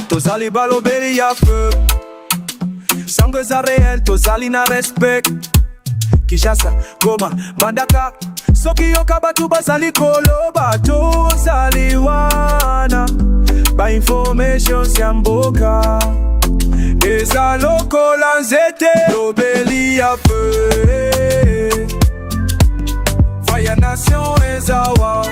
Tozali balobeli ya feu sango za réel tozali na respect Kinshasa, Goma, Mandaka soki yoka batu bazali koloba tozali wana ba information ya mboka eza lokola nzete lobeli ya feu Faya nation ezawa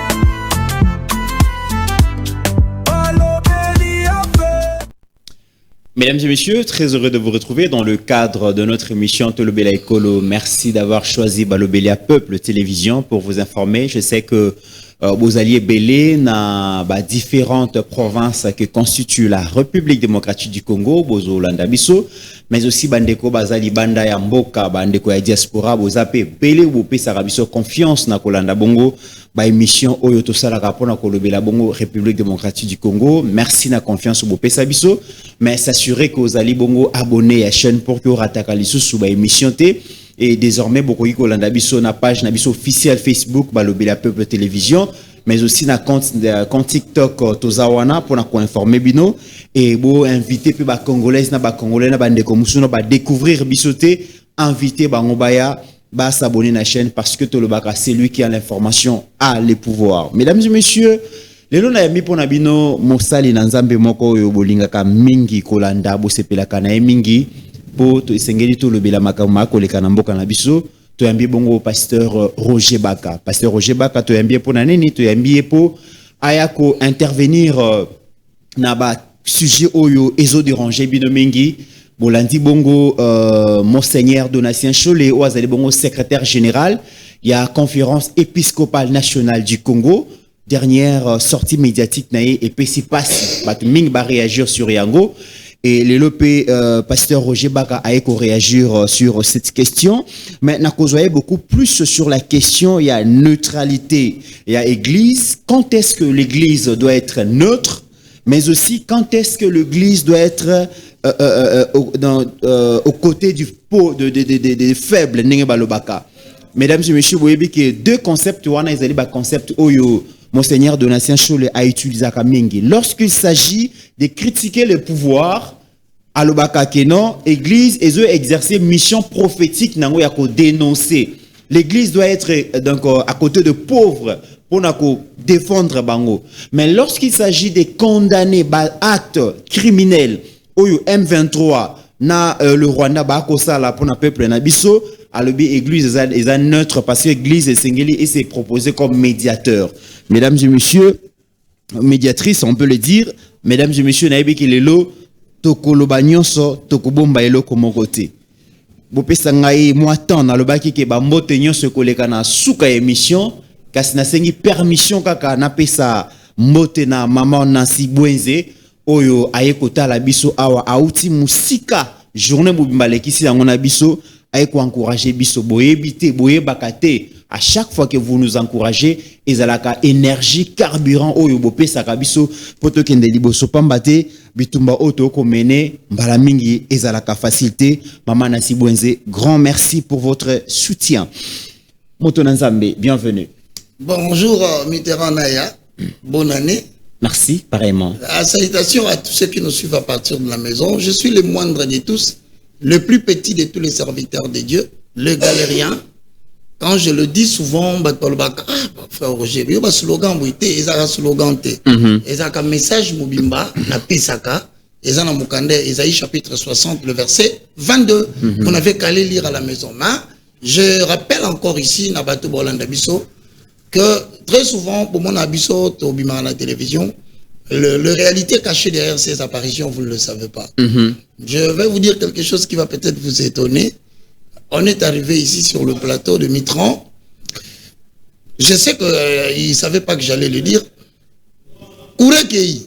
Mesdames et messieurs, très heureux de vous retrouver dans le cadre de notre émission Tolobela Ekolo. Merci d'avoir choisi Balobelia Peuple Télévision pour vous informer. Je sais que vous alliez belé dans différentes provinces que constituent la République démocratique du Congo, Bozo Landabiso, mais aussi Bandeko Bazali Banda ya Mboka, Bandeko ya diaspora, Bozape belé ou Bopé Sarabiso confiance na Kolanda Bongo, ba émission Oyo Tosala Rapona Kolobela Bongo, République démocratique du Congo. Merci na confiance au Bopé Sabiso, mais s'assurer que vous allez Bongo abonner à la chaîne pour que vous rattrapez sous ba émission T. Et désormais, beaucoup de biso na page na biso officielle Facebook Balobela Peuple Télévision, mais aussi na compte TikTok Tozawana pour nous informer bino et bo inviter pe ba congolais na bande komusu na ba découvrir bisoté, inviter ba ngobaya ba s'abonner na chaîne parce que Tolobaka c'est lui qui a l'information a le pouvoir. Mesdames et messieurs, lelo na yami pona bino mosali na nzambe moko yo bolingaka mingi kolanda bo sepelaka na mingi po to esengeli to lobela makama koleka na mboka na biso to yambi bongo pasteur Roger Baka to yambi po na nini to yambi po ayako intervenir na ba sujet oyo ezo déranger bino mingi bolandi bongo monseigneur Donatien Cholé o azali bongo secrétaire général il y a conférence épiscopale nationale du Congo dernière sortie médiatique na et pesi passe bat ming ba réagir sur yango. Et le pasteur Roger Baka a réagir sur cette question. Maintenant, qu'on voit beaucoup plus sur la question, il y a neutralité, il y a église. Quand est-ce que l'église doit être neutre, mais aussi quand est-ce que l'église doit être aux côtés du pot des faibles, mesdames et messieurs, vous voyez que deux concepts, ils ont concept oyo. Monseigneur Donatien Cholé a utilisé à Kamingi. Lorsqu'il s'agit de critiquer le pouvoir, à l'Obaka Kenon, l'église doit exercer mission prophétique, nango yako dénoncer. L'église doit être donc à côté de pauvres pour défendre bango. Mais lorsqu'il s'agit de condamner actes criminels, oyo M23 na le Rwanda ba kosala pour na peuple na biso, à l'église est neutre parce que l'église est singeli et c'est proposé comme médiateur. Mesdames et messieurs, médiatrice, on peut le dire, mesdames et messieurs, naïbi ki lelo tokoloba nyonso tokobomba eloko mokote. Bopesa ngai moi tant na lobaki ke ba mbote nyonso koleka na suka émission kasi na sengi permission kaka na pesa mbote na maman Nancy Bwenze oyo ayekota la biso awa auti musika journée mobimba lekisi yango na biso ayeko encourager biso boyebite boyebakate. À chaque fois que vous nous encouragez, ezalaka énergie carburant oyo bopesa kabiso poto kende liboso pambate bitumba oto ko mene mbala mingi ezalaka facilité. Maman Nancy Bwenze, grand merci pour votre soutien. Moto Nzambe, bienvenue. Bonjour Mitterrand Naya, bonne année. Merci, pareillement. Salutations à tous ceux qui nous suivent à partir de la maison. Je suis le moindre de tous, le plus petit de tous les serviteurs de Dieu, le galérien. Quand je le dis souvent, frère Roger, il y a un slogan, il y a un slogan, il y a un message Mobimba, la Pesaka, il y a un Mokande, Isaïe chapitre 60, le verset 22, qu'on avait qu'à lire à la maison. Mais je rappelle encore ici, Nabato Bolanda Bisso, que très souvent, pour mon abisso, Tobima à la télévision, la réalité cachée derrière ces apparitions, vous ne le savez pas. Je vais vous dire quelque chose qui va peut-être vous étonner. On est arrivé ici sur le plateau de Mitterrand. Je sais qu'il ne savait pas que j'allais le dire. Kourekei.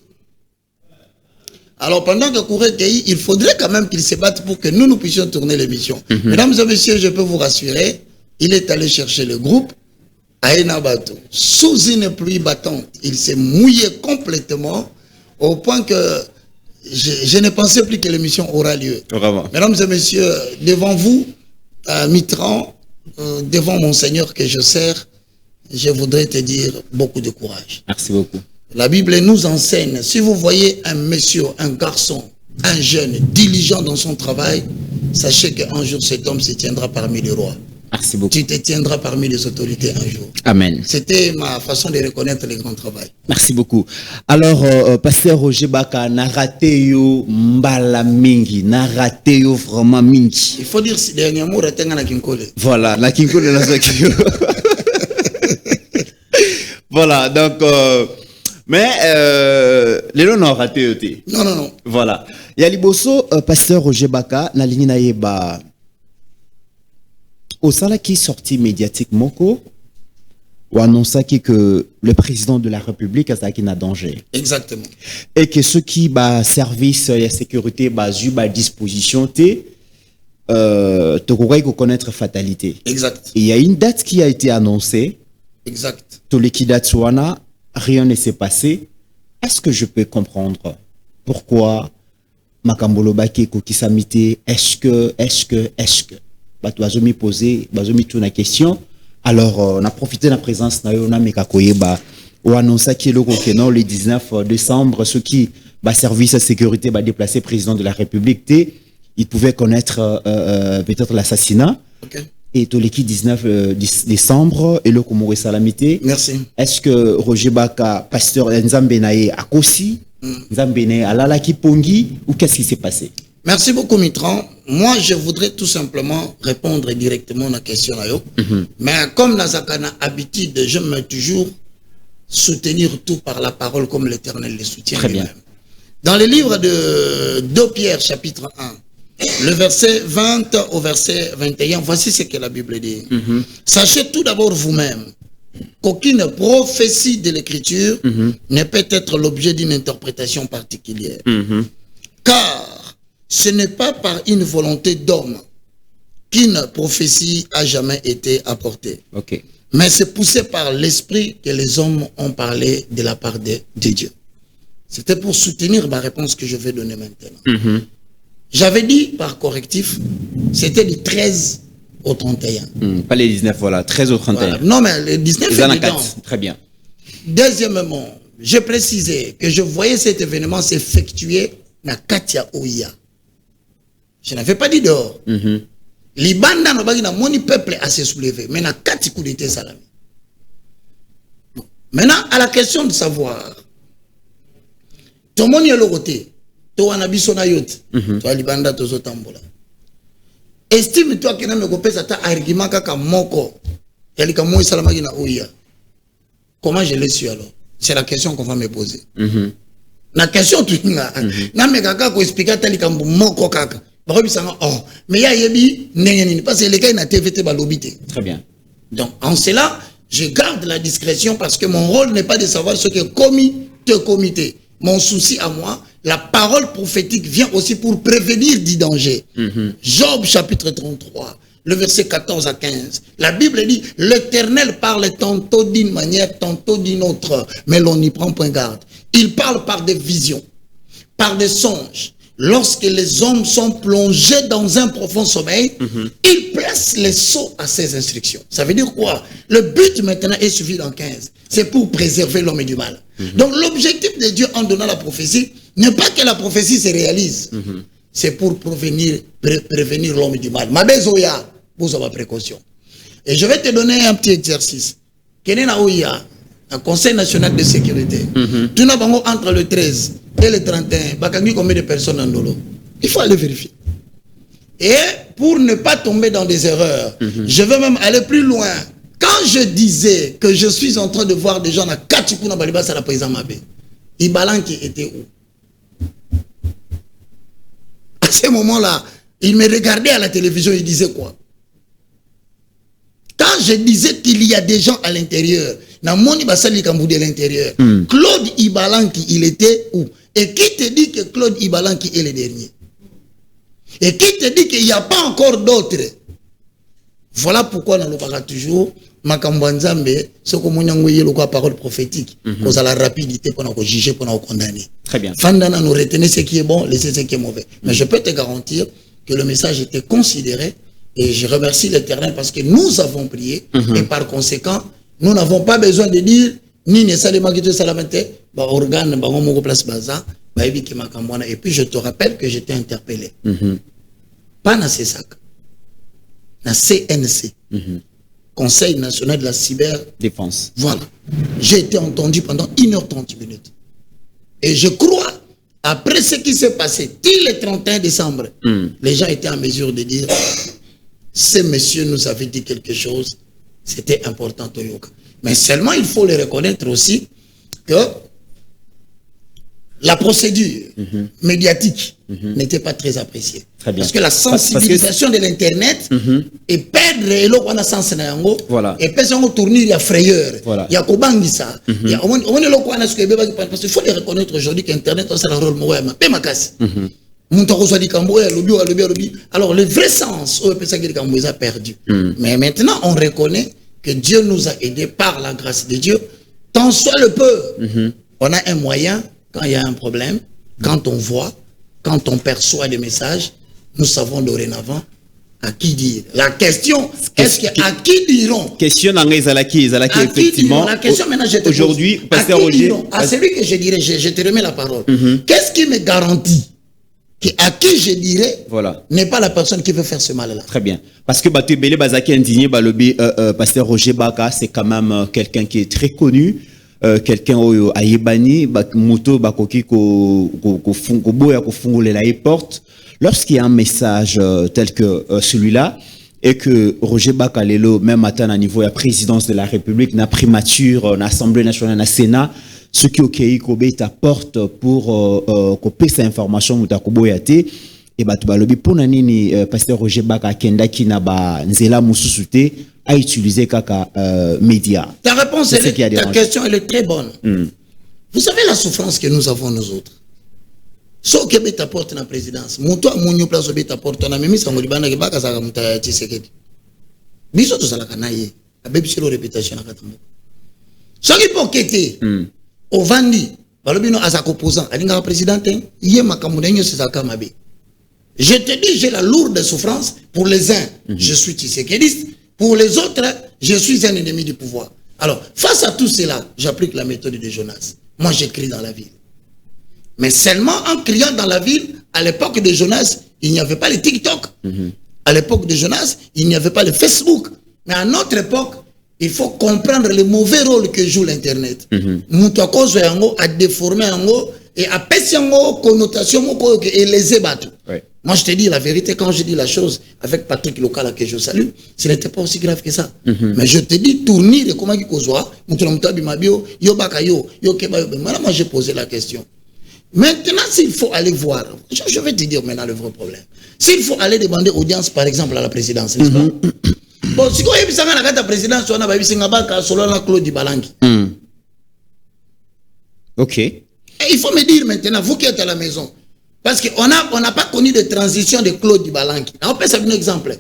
Alors pendant que Kourekei, il faudrait quand même qu'il se batte pour que nous puissions tourner l'émission. Mesdames et messieurs, je peux vous rassurer, il est allé chercher le groupe à Enabato. Sous une pluie battante, il s'est mouillé complètement au point que je ne pensais plus que l'émission aura lieu. Vraiment. Mesdames et messieurs, devant vous, Mitterrand, devant mon Seigneur que je sers, je voudrais te dire beaucoup de courage. Merci beaucoup. La Bible nous enseigne, si vous voyez un monsieur, un garçon, un jeune, diligent dans son travail, sachez qu'un jour cet homme se tiendra parmi les rois. Merci beaucoup. Tu te tiendras parmi les autorités un jour. Amen. C'était ma façon de reconnaître les grands travail. Merci beaucoup. Alors, Pasteur Roger Baka, n'a raté yo mbala mingi, n'a raté yo vraiment mingi. Il faut dire si dernièrement, retenga na kinkole. Voilà, la kinkole la zaki. Voilà, donc, mais les lots n'ont raté yo te. Non, non, non. Voilà. Yaliboso, Pasteur Roger Baka, na lini na yeba. Au sein qui sorti médiatique Moko, ou annonça que le président de la République a ça qui n'a danger. Exactement. Et que ceux qui ba service et sécurité ba eu ba disposition te connaître fatalité. Exact. Et il y a une date qui a été annoncée. Exact. Tous les Kidatsuana, rien ne s'est passé. Est-ce que je peux comprendre pourquoi Makambolo Baki Kokisamite, est-ce que Bazomi posé, Bazomi tourne la question. Alors, on a profité de la présence na yona mekakoye ba ou annonça qui le 19 décembre ceux qui ba service de sécurité ba déplacé président de la République il pouvait connaître peut-être l'assassinat. Okay. Et tout l'équipe 19 décembre et le Komore Salamité. Merci. Est-ce que Roger Baka, pasteur Nzambenaye Akosi, Nzambenaye Alalaki Pongi ou qu'est-ce qui s'est passé? Merci beaucoup, Mitran. Moi, je voudrais tout simplement répondre directement à la question. Mais comme Nazakana habitude, j'aime toujours soutenir tout par la parole comme l'Éternel le soutient. Très bien. Dans le livre de 2 Pierre, chapitre 1, le verset 20 au verset 21, voici ce que la Bible dit. Sachez tout d'abord vous-même qu'aucune prophétie de l'Écriture ne peut être l'objet d'une interprétation particulière. Car ce n'est pas par une volonté d'homme qu'une prophétie a jamais été apportée. Okay. Mais c'est poussé par l'esprit que les hommes ont parlé de la part de Dieu. C'était pour soutenir ma réponse que je vais donner maintenant. J'avais dit par correctif, c'était du 13 au 31. Pas les 19, voilà, 13 au 31. Voilà. Non, mais le 19 est dedans. Très bien. Deuxièmement, j'ai précisé que je voyais cet événement s'effectuer na Katia Ouya. Je n'avais pas dit dehors. Libanda no bagi na moni peuple à se soulever. Mais na Kati coup d'été salami. Maintenant, à la question de savoir, tout le monde est l'autre. Toi, on a biso na yote. Toi, Libanda, tozo tambola. Estime-toi que nous avons fait argument kaka moko. Yalika moi salamagi na Ouya. Comment je l'ai su alors? C'est la question qu'on va me poser. La question tu n'as. Na me kaka ko expliquer tali kambu moko kaka. Oh, mais il y a yebi parce que les gars na TVT balobité. Très bien. Donc en cela, je garde la discrétion parce que mon rôle n'est pas de savoir ce que comité. Mon souci à moi, la parole prophétique vient aussi pour prévenir du danger. Job chapitre 33, le verset 14 à 15. La Bible dit, l'Éternel parle tantôt d'une manière, tantôt d'une autre, mais l'on n'y prend point garde. Il parle par des visions, par des songes. Lorsque les hommes sont plongés dans un profond sommeil, il place les sceaux à ses instructions. Ça veut dire quoi? Le but maintenant est suivi dans 15. C'est pour préserver l'homme du mal. Donc l'objectif de Dieu en donnant la prophétie n'est pas que la prophétie se réalise. C'est pour prévenir l'homme du mal. Mabezoya, vous avez précaution. Et je vais te donner un petit exercice. Kenena Ouya, un Conseil national de sécurité. Tout n'a pas entre le 13 et le 31, Bakangi combien de personnes en dolo? Il faut aller vérifier. Et pour ne pas tomber dans des erreurs, je vais même aller plus loin. Quand je disais que je suis en train de voir des gens à Kachipuna Baliba Sala Président Mabé, Ibalanki était où? À ce moment-là, il me regardait à la télévision, il disait quoi? Quand je disais qu'il y a des gens à l'intérieur, Namoni Basali Kambou de l'intérieur, Claude Ibalanki, il était où? Et qui te dit que Claude Ibalanki est le dernier? Et qui te dit qu'il n'y a pas encore d'autres? Voilà pourquoi nous parlons toujours, Makambanzambe, ce que nous avons dit, la parole prophétique, nous avons la rapidité pour nous juger, pour nous condamner. Très bien. Fandana nous retenir ce qui est bon, laisser ce qui est mauvais. Mais je peux te garantir que le message était considéré et je remercie l'Éternel parce que nous avons prié et par conséquent, nous n'avons pas besoin de dire Nini salema ki te salamante ba organe ba moko place baza ba ebi ki makambwana et puis je te rappelle que j'étais interpellé. Pas na CESAC. Na CNC. Conseil national de la cyberdéfense. Voilà. J'ai été entendu pendant 1h30 minutes. Et je crois, après ce qui s'est passé, till le 31 décembre, les gens étaient en mesure de dire, ce monsieur nous avait dit quelque chose, c'était important, Toyoka. Mais seulement, il faut le reconnaître aussi que la procédure médiatique n'était pas très appréciée. Très bien. Parce que la sensibilisation de l'Internet et perdre l'eau qu'on a sens nango et puis on tourner la frayeur. Il y a kobangisa. Il y a on est l'eau qu'on a ce que parce qu'il faut le reconnaître aujourd'hui qu'Internet a un rôle moyen mais ma casse. Alors le vrai sens a perdu. Mais maintenant on reconnaît que Dieu nous a aidés par la grâce de Dieu. Tant soit le peu. On a un moyen. Quand il y a un problème, quand on voit, quand on perçoit des messages, nous savons dorénavant à qui dire. La question, est-ce qu'à qui diront? Question d'Angezalaki, effectivement. La question maintenant, je te pose. Aujourd'hui, Pasteur Roger. À celui que je dirais, je te remets la parole. Qu'est-ce qui me garantit qu'à qui je dirais n'est pas la personne qui veut faire ce mal-là? Très bien. Parce que Batu Bele Bazaki indigné, Pasteur Roger Baka, c'est quand même quelqu'un qui est très connu. Quelqu'un au Ayebani, moto bakoki ko boya ko fungole la porte. Lorsqu'il y a un message tel que celui-là et que Roger Bakalelo même atteint à niveau de la présidence de la République, na primature, na Assemblée nationale, na Sénat, ce qui ok kobe t'apporte pour couper cette information ou ta koboyate et batu balobi pour nanini pasteur Roger Baka kenda ki na ba nzela mususute à utiliser kaka média. Ta réponse, ta question, elle est très bonne. Vous savez la souffrance que nous avons, nous autres. Ce qui est apporté dans la présidence, mon toi, mon place au bête apporte, on a même mis ça, on dit, que baka ça va monter à Tshisekedi. Biso tout ça la canaille, a bébé sur réputation à Katambo. Ce qui peut quitter, au Vandi, balobino à sa composant, à l'inga présidente, yé ma kamounenyo c'est sa kamabe. Je te dis, j'ai la lourde souffrance. Pour les uns, je suis Tshisekediste. Pour les autres, je suis un ennemi du pouvoir. Alors, face à tout cela, j'applique la méthode de Jonas. Moi, j'écris dans la ville. Mais seulement en criant dans la ville, à l'époque de Jonas, il n'y avait pas le TikTok. À l'époque de Jonas, il n'y avait pas le Facebook. Mais à notre époque, il faut comprendre le mauvais rôle que joue l'Internet. Moutouakos a déformé et a pété en connotation et les ébattu. Moi, je te dis la vérité, quand je dis la chose avec Patrick Local que je salue, ce n'était pas aussi grave que ça. Mais je te dis, tournir de comment il causoit, moi j'ai posé la question. Maintenant, s'il faut aller voir, je vais te dire maintenant le vrai problème. S'il faut aller demander audience, par exemple, à la présidence, n'est-ce pas? Bon, si vous avez la présidence, on a Claude Balangi. Ok. Et il faut me dire maintenant, vous qui êtes à la maison, parce qu'on n'a pas connu de transition de Claude Balangi. On peut savoir un exemple.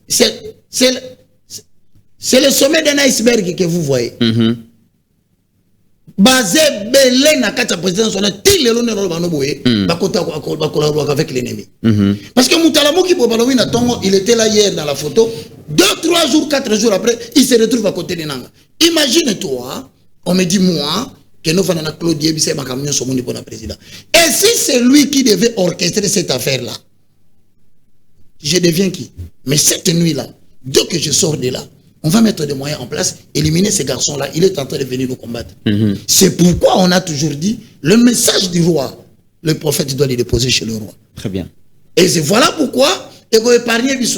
C'est le sommet d'un iceberg que vous voyez. Basé belé na kata présidence, on a til le l'honneur avec l'ennemi. Parce que Moutalamu qui il était là hier dans la photo. 2, 3 jours, 4 jours après, il se retrouve à côté de Nanga. Imagine-toi, on me dit moi, que nous faisons Claude Yebise ma camion sur mon niveau de président. Et si c'est lui qui devait orchestrer cette affaire-là, je deviens qui? Mais cette nuit-là, dès que je sors de là, on va mettre des moyens en place, éliminer ces garçons-là. Il est en train de venir nous combattre. C'est pourquoi on a toujours dit, le message du roi, le prophète doit le déposer chez le roi. Très bien. Et voilà pourquoi,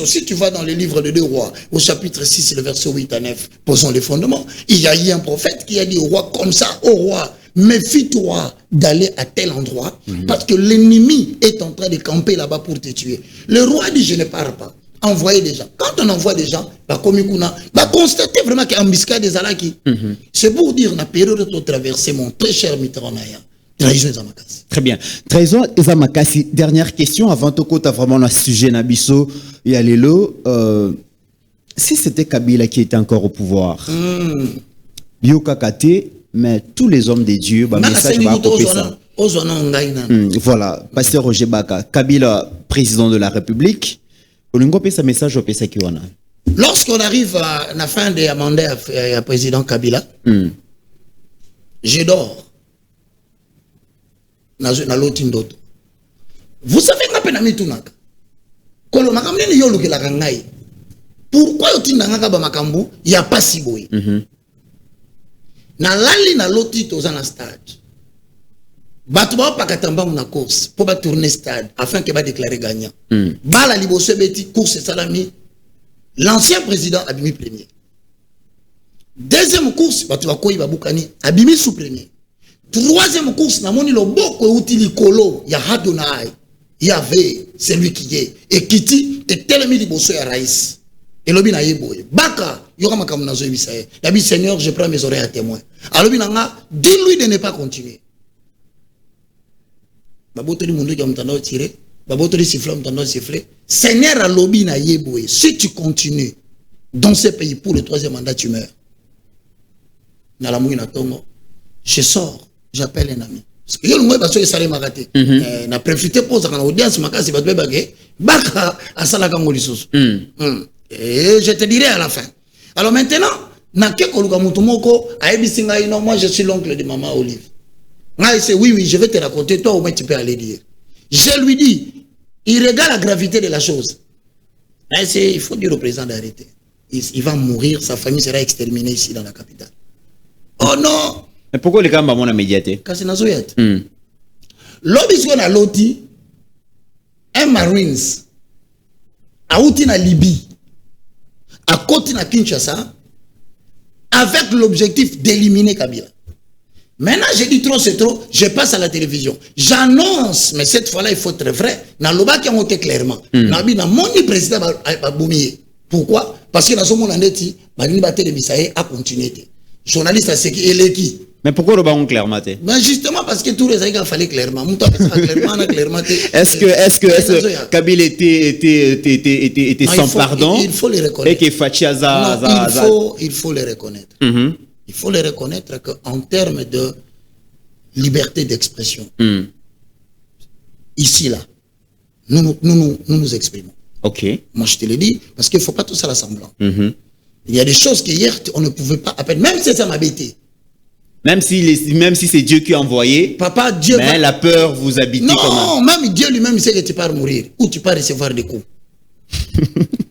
si tu vas dans le livre de 2 rois, au chapitre 6, le verset 8 à 9, posons les fondements, il y a eu un prophète qui a dit au roi comme ça, au roi, méfie-toi d'aller à tel endroit, parce que l'ennemi est en train de camper là-bas pour te tuer. Le roi dit, je ne pars pas. Envoyer des gens. Quand on envoie des gens, constater vraiment qu'il y a un des alaki. C'est pour dire, la période de traverser mon très cher Mitterrand. Trahison Zamakasi. Très bien. Trahison Zamakasi. Dernière question avant que tu as vraiment un sujet Nabiso Yalelo. Si c'était Kabila qui était encore au pouvoir, Biokakate, mais tous les hommes de Dieu, message va couper ça. Voilà. Pasteur Roger Baka, Kabila, président de la République. Lorsqu'on arrive à la fin des mandats à président Kabila, je dors. Na loti ndoto. Vous savez nga na mitunaka. Kolo makamne ni yolo la ngai. Pourquoi yotinda nga ba makambu ya pas si boy. Na lali na loti toza na stade. Batu ba pakatamba na course pour ba tourner stade afin que ba déclarer gagnant. Bala liboso beti course salami. L'ancien président abimi premier. Deuxième course batu ba koyi ba bukani abimi sous premier. Troisième course na moni loboko utili kolo ya Hadonai. Il y avait celui qui est et Kiti et telemi liboso ya rais. Et lobi na yeboye. Baka yora makamu na zo bisaye. Dabi Seigneur, je prends mes oreilles à témoin. Alors binanga, dis-lui de ne pas continuer. Babotoli mundu ki mtandao tiré, babotoli siffler mtandao siffler. Seigneur a lobi na yeboye. Si tu continues dans ce pays pour le troisième mandat, tu meurs. Na la mouina tongo. Je sors, j'appelle un ami. Parce que yo parce que ça les magaté. Na profiter pour ça quand audience makasi batwe bagé. Baka asala kango lisusu. Et je te dirai à la fin. Alors maintenant, na ke koluka mutu moko ayebisinga ino, moi je suis l'oncle de maman Olive. Nga c'est oui je vais te raconter, toi au moins tu peux aller dire. Je lui dis, il regarde la gravité de la chose. Là c'est il faut dire au président d'arrêter. Il va mourir, sa famille sera exterminée ici dans la capitale. Oh non. Mais pourquoi les gars m'ont médiaté? Kasi na zoyat. L'obisco na loti un Marines a outi na Libye. À côté de Kinshasa, avec l'objectif d'éliminer Kabila. Maintenant, j'ai dit trop, c'est trop, je passe à la télévision. J'annonce, mais cette fois-là, il faut être vrai. Dans le bas qui ont été clairement. Dans mon président a boumé. Pourquoi? Parce que dans ce monde, a continué. Journaliste a séqué, et l'équipe. Mais pourquoi le baron clairement? Ben justement parce que tous les gens fallait clairement. Est-ce que Kabila était sans pardon? Il faut le reconnaître. Et que Fachiaza. Il faut le reconnaître. Il faut le reconnaître qu'en termes de liberté d'expression, ici, là, nous nous exprimons. Ok. Moi, je te le dis, parce qu'il ne faut pas tout ça l'assemblant. Il y a des choses qu'hier, on ne pouvait pas appeler, même si ça m'a bêté. Même si c'est Dieu qui a envoyé, Papa, Dieu mais la peur vous habite. Non, même Dieu lui-même sait que tu vas mourir ou tu vas recevoir des coups.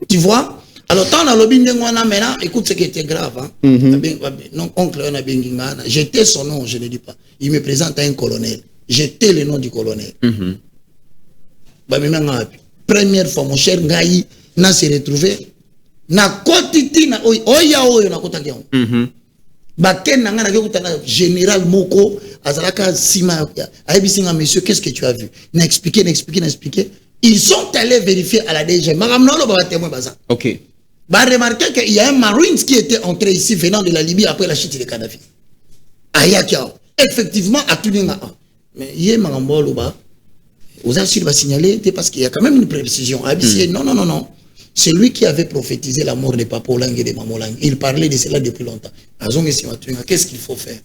Tu vois? Alors, tant dans le maintenant, écoute ce qui était grave. Hein? Non, oncle, j'étais son nom, je ne dis pas. Il me présente à un colonel. J'étais le nom du colonel. Première fois, mon cher Ngaï n'a se retrouvé. Na kotiti na oya na kotaki. Baken nanga na kutana général Moko azalaka sima ayebisinga monsieur qu'est-ce que tu as vu? Na expliquer. Ils sont allés vérifier à la DG. Magamno lo ba témoin baza. OK. Bah remarquer qu'il y a un Marines qui était entré ici venant de la Libye après la chute de Kadhafi. Ayakia. Effectivement à Tuninga. Mais yé magambo lo ba aux assurés va signaler parce qu'il y a quand même une précision. Non. C'est lui qui avait prophétisé la mort de Papa Olang et de Maman Olang. Il parlait de cela depuis longtemps. Qu'est-ce qu'il faut faire?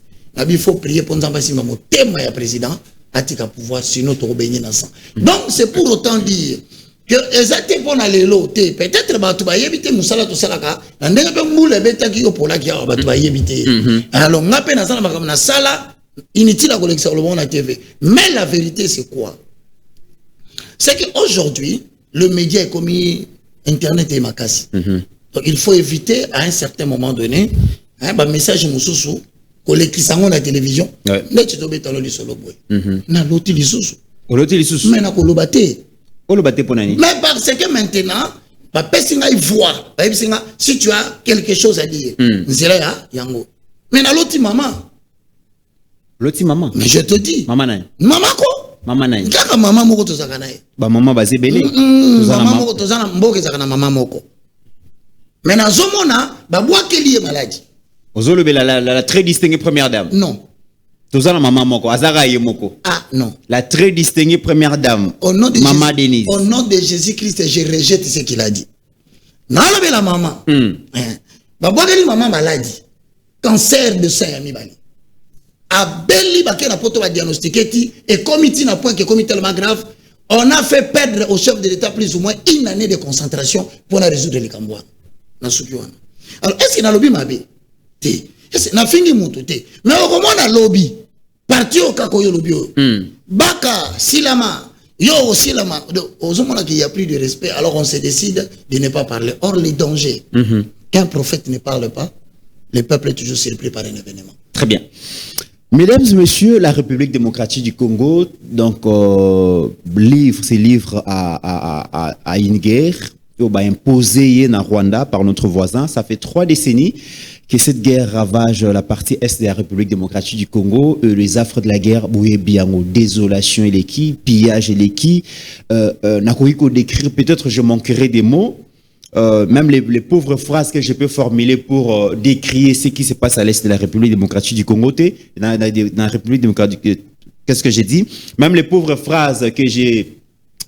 Il faut prier pour nous ambassadeurs. Thème ya président a pouvoir sinon tu obéis dans ça. Donc c'est pour autant dire que exactement pour aller l'autre peut-être bah tu vas éviter musala tout ça là. N'engue pas moule bêta qui pour là qui a bah tu vas éviter. Alors on appelle dans ça comme na sala inutile à collecter le monde à TV. Mais la vérité c'est quoi? C'est qu'aujourd'hui le média est commis Internet et makasi. Donc il faut éviter à un certain moment donné un message mususu collecter ça la télévision. Mais tu dois mettre dans le solo boy. Na l'autre lisusu. L'autre lisusu. Mais na kolobate. Kolobate pour nani? Mais parce que maintenant personne il voit. Si tu as quelque chose à dire. Nzela ya yango. Mais na l'autre maman. L'autre maman. Mais je te dis. Maman nani? Maman ko? Maman nani? Kaka maman moko tozaka naye. Ba maman bazebele. Maman moko tozana mboke zaka na maman moko. Mais na zomona ba boake lié maladie. Ozolobe la très distinguée première dame. Non. Tozana maman moko azara ye moko. Ah non. La très distinguée première dame. Au nom de Maman Jésus, Denise. au nom de Jésus-Christ, je rejette ce qu'il a dit. Nalobe la maman. Ba boake maman maladie. Cancer de sein amibali. A Beli Baké na poto va diagnostiquer et comité n'a point que comité tellement grave, on a fait perdre au chef de l'État plus ou moins une année de concentration pour la résoudre les Cambouans. Alors est-ce qu'il a lobby mabé? Na fingi mutote. Mais au moment na lobby, parti au kakoyo lobby. Baka, Silama, yo Silama. Au moment qu'il n'y a plus de respect, alors on se décide de ne pas parler. Or, les dangers, qu'un prophète ne parle pas, le peuple est toujours surpris par un événement. Très bien. Mesdames et messieurs, la République démocratique du Congo, donc, livre à une guerre, imposée en Rwanda par notre voisin. Ça fait 3 décennies que cette guerre ravage la partie est de la République démocratique du Congo. Les affres de la guerre, désolation et l'équi, pillage et l'équi. Décrire, peut-être je manquerai des mots. Même les pauvres phrases que je peux formuler pour décrire ce qui se passe à l'est de la République démocratique du Congo, dans la République démocratique, qu'est-ce que j'ai dit? Même les pauvres phrases que j'ai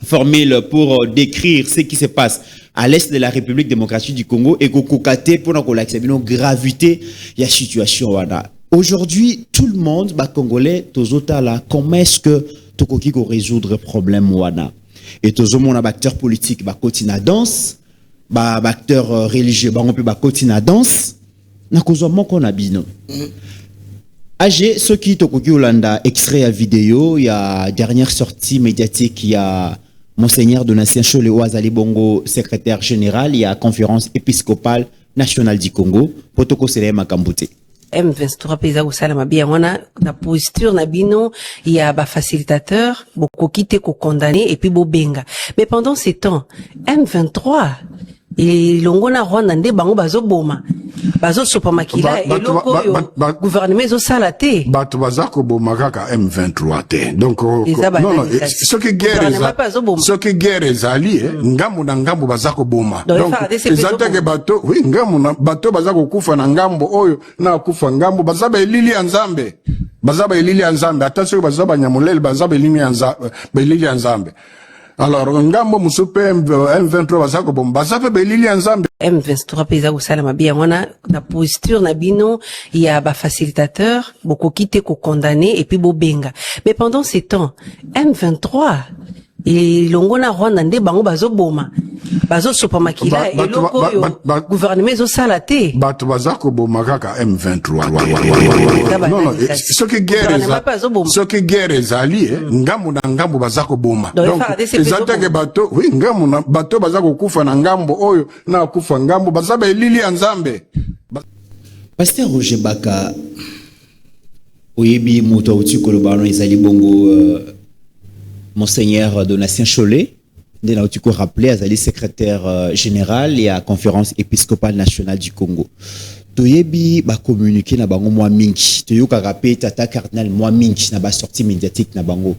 formulées pour décrire ce qui se passe à l'est de la République démocratique du Congo et qu'on cocaté pour l'accepter, la gravité de la situation. Aujourd'hui, tout le monde, Congolais, comment est-ce que tu peux résoudre le problème? Et tout le monde, acteur politique, continue à danse. Acteur religieux on peut continuer à danse na kozoma ko na bino age ceux qui tokoki Olanda extrait à vidéo il y a dernière sortie médiatique il y a Monseigneur Donatien Chole Ouazali Bongo secrétaire général il y a conférence épiscopale nationale du Congo potoko sele makambote M23 peza kusala mabia wana na posture na bino ya ba facilitateur boko kite ko condamner et puis bobenga mais pendant ces temps M23 et longona Rwanda nde bango bazoboma bazosopa makila eloko yo gouvernement zo sala te bato bazako boma kaka M23 te donc non ce que guerre ezali ngambo na ngambo bazako boma donc ezatake bato oui ngambo na bato bazako kufa na ngambo oyo na kufa ngambo bazaba elili ya nzambe attention bazaba nyamulele bazaba elili ya nzambe. Alors, ngambo musupe M23 bazako bomba bazape belili nzambe M23 peza kusala mabia wana na posture na bino ya ba facilitateur boko kite ko condamner et puis bobenga mais pendant ces temps M23 et longona Rwanda nde bango bazoboma bazosopa makila eloko yo gouvernement zo sala te bato bazako boma kaka M23 non ce que guerre ezali ngambo na ngambo bazako boma donc ezatake bato oui ngambo na bato bazako kufa na ngambo oyo na kufa ngambo bazaba elili ya nzambe. Pasteur Roger Baka oyebi moto uti kolobano ezali bongo Monseigneur Donatien Chole, de là où tu peux rappeler, Azali secrétaire général et à conférence épiscopale nationale du Congo. Toyebi ba communiquer na bango moi mingi. Toyoka rappelé tata cardinal moi mingi na ba sortie médiatique na bango.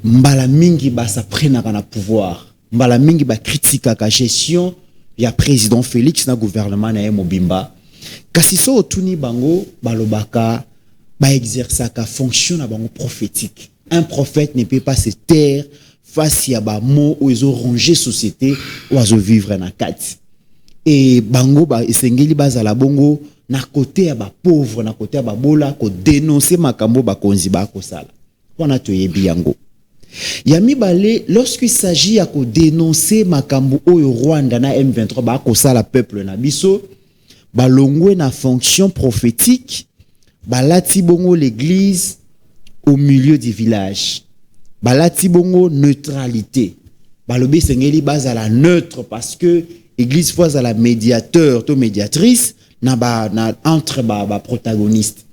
Mbala mingi ba sa prena na pouvoir. Mbala mingi ba critique ka gestion ya président Félix na gouvernement na Mobimba. Kasi so otuni bango balobaka ba exercer ka fonction na bango prophétique. Un prophète ne peut pas se taire face à des mots où ils ont rongé société où ils ont vivre na kati. Et bango ba esengeli bazala bongo na côté ya ba pauvre na côté ya ba bola ko dénoncer makambo ba konzi ba ko sala. Wana toyebi yango. Yami balé lorsqu'il s'agit à ko dénoncer makambo oyo Rwanda na M23 ba ko sala peuple na biso ba longwe na fonction prophétique ba lati bongo l'église au milieu du village. Balati bongo neutralité. Balobi sengeli bazala neutre parce que église fois à la médiateur to médiatrice na entre protagoniste.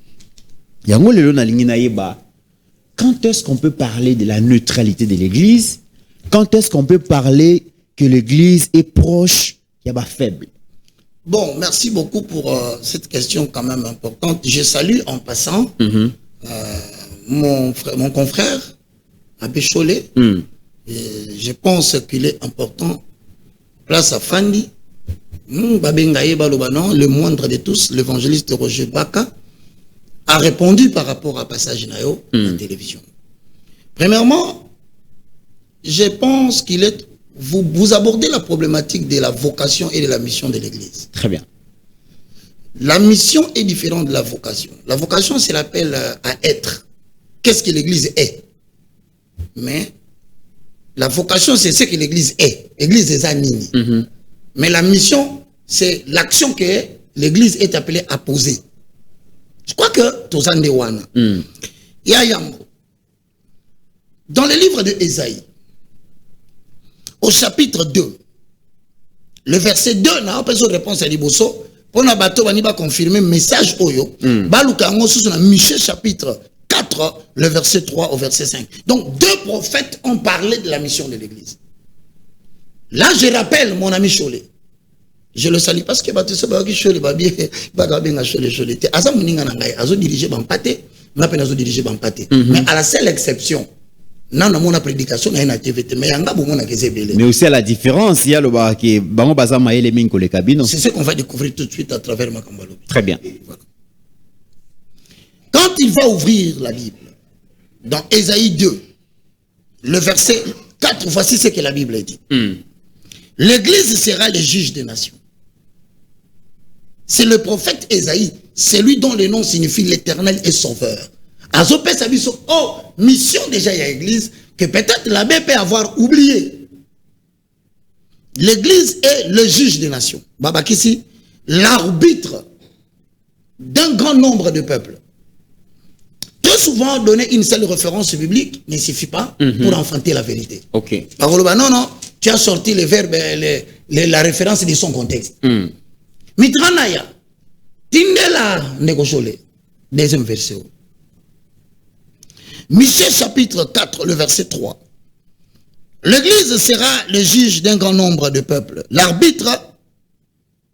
Yango lelo na lingi na yeba. Quand est-ce qu'on peut parler de la neutralité de l'église? Quand est-ce qu'on peut parler que l'église est proche y a ba faible? Bon, merci beaucoup pour cette question quand même importante. Je salue en passant mon confrère, Abbé Chole. Je pense qu'il est important. Place à Fandi, le moindre de tous, l'évangéliste Roger Baka, a répondu par rapport à Passage Nayo à la télévision. Premièrement, je pense qu'il est. Vous abordez la problématique de la vocation et de la mission de l'Église. Très bien. La mission est différente de la vocation. La vocation, c'est l'appel à être. Qu'est-ce que l'Église est? Mais la vocation, c'est ce que l'Église est. L'Église est Zanini. Mais la mission, c'est l'action que l'Église est appelée à poser. Je crois que Tozande Wana. Yayambo. Dans le livre de Ésaïe, au chapitre 2, le verset 2, n'a pas de réponse à Liboso. Pour na bateau, on va confirmer message Oyo. Balukango sous Michée chapitre 4, le verset 3 au verset 5. Donc, 2 prophètes ont parlé de la mission de l'église. Là, je rappelle mon ami Cholé. Je le salue parce que bateau Sabaki Cholé, Bagabenga Cholé, Cholé. Asa Muninga Nangai, Azo dirigé Bampate, Napen Azo dirigé Bampate. Mais à la seule exception, non, non, mon prédication est une activité, mais il y a mais aussi à la différence, il y a le bar qui est Bango Bazama et les Minko les cabines. C'est ce qu'on va découvrir tout de suite à travers Makambalo. Très bien. Voilà. Quand il va ouvrir la Bible, dans Ésaïe 2, le verset 4, voici ce que la Bible dit. L'Église sera le juge des nations. C'est le prophète Ésaïe, celui dont le nom signifie l'Éternel est sauveur. Azopé Sabiso, oh, mission déjà il y a l'église, que peut-être l'abbé peut avoir oublié. L'église est le juge des nations. Babakissi, l'arbitre d'un grand nombre de peuples. Très souvent, donner une seule référence biblique ne suffit pas pour enfanter la vérité. Ok. Non, non, tu as sorti les verbes, la référence de son contexte. Mitranaya, Tindela Negosole, deuxième verset. Michée chapitre 4, le verset 3. L'église sera le juge d'un grand nombre de peuples, l'arbitre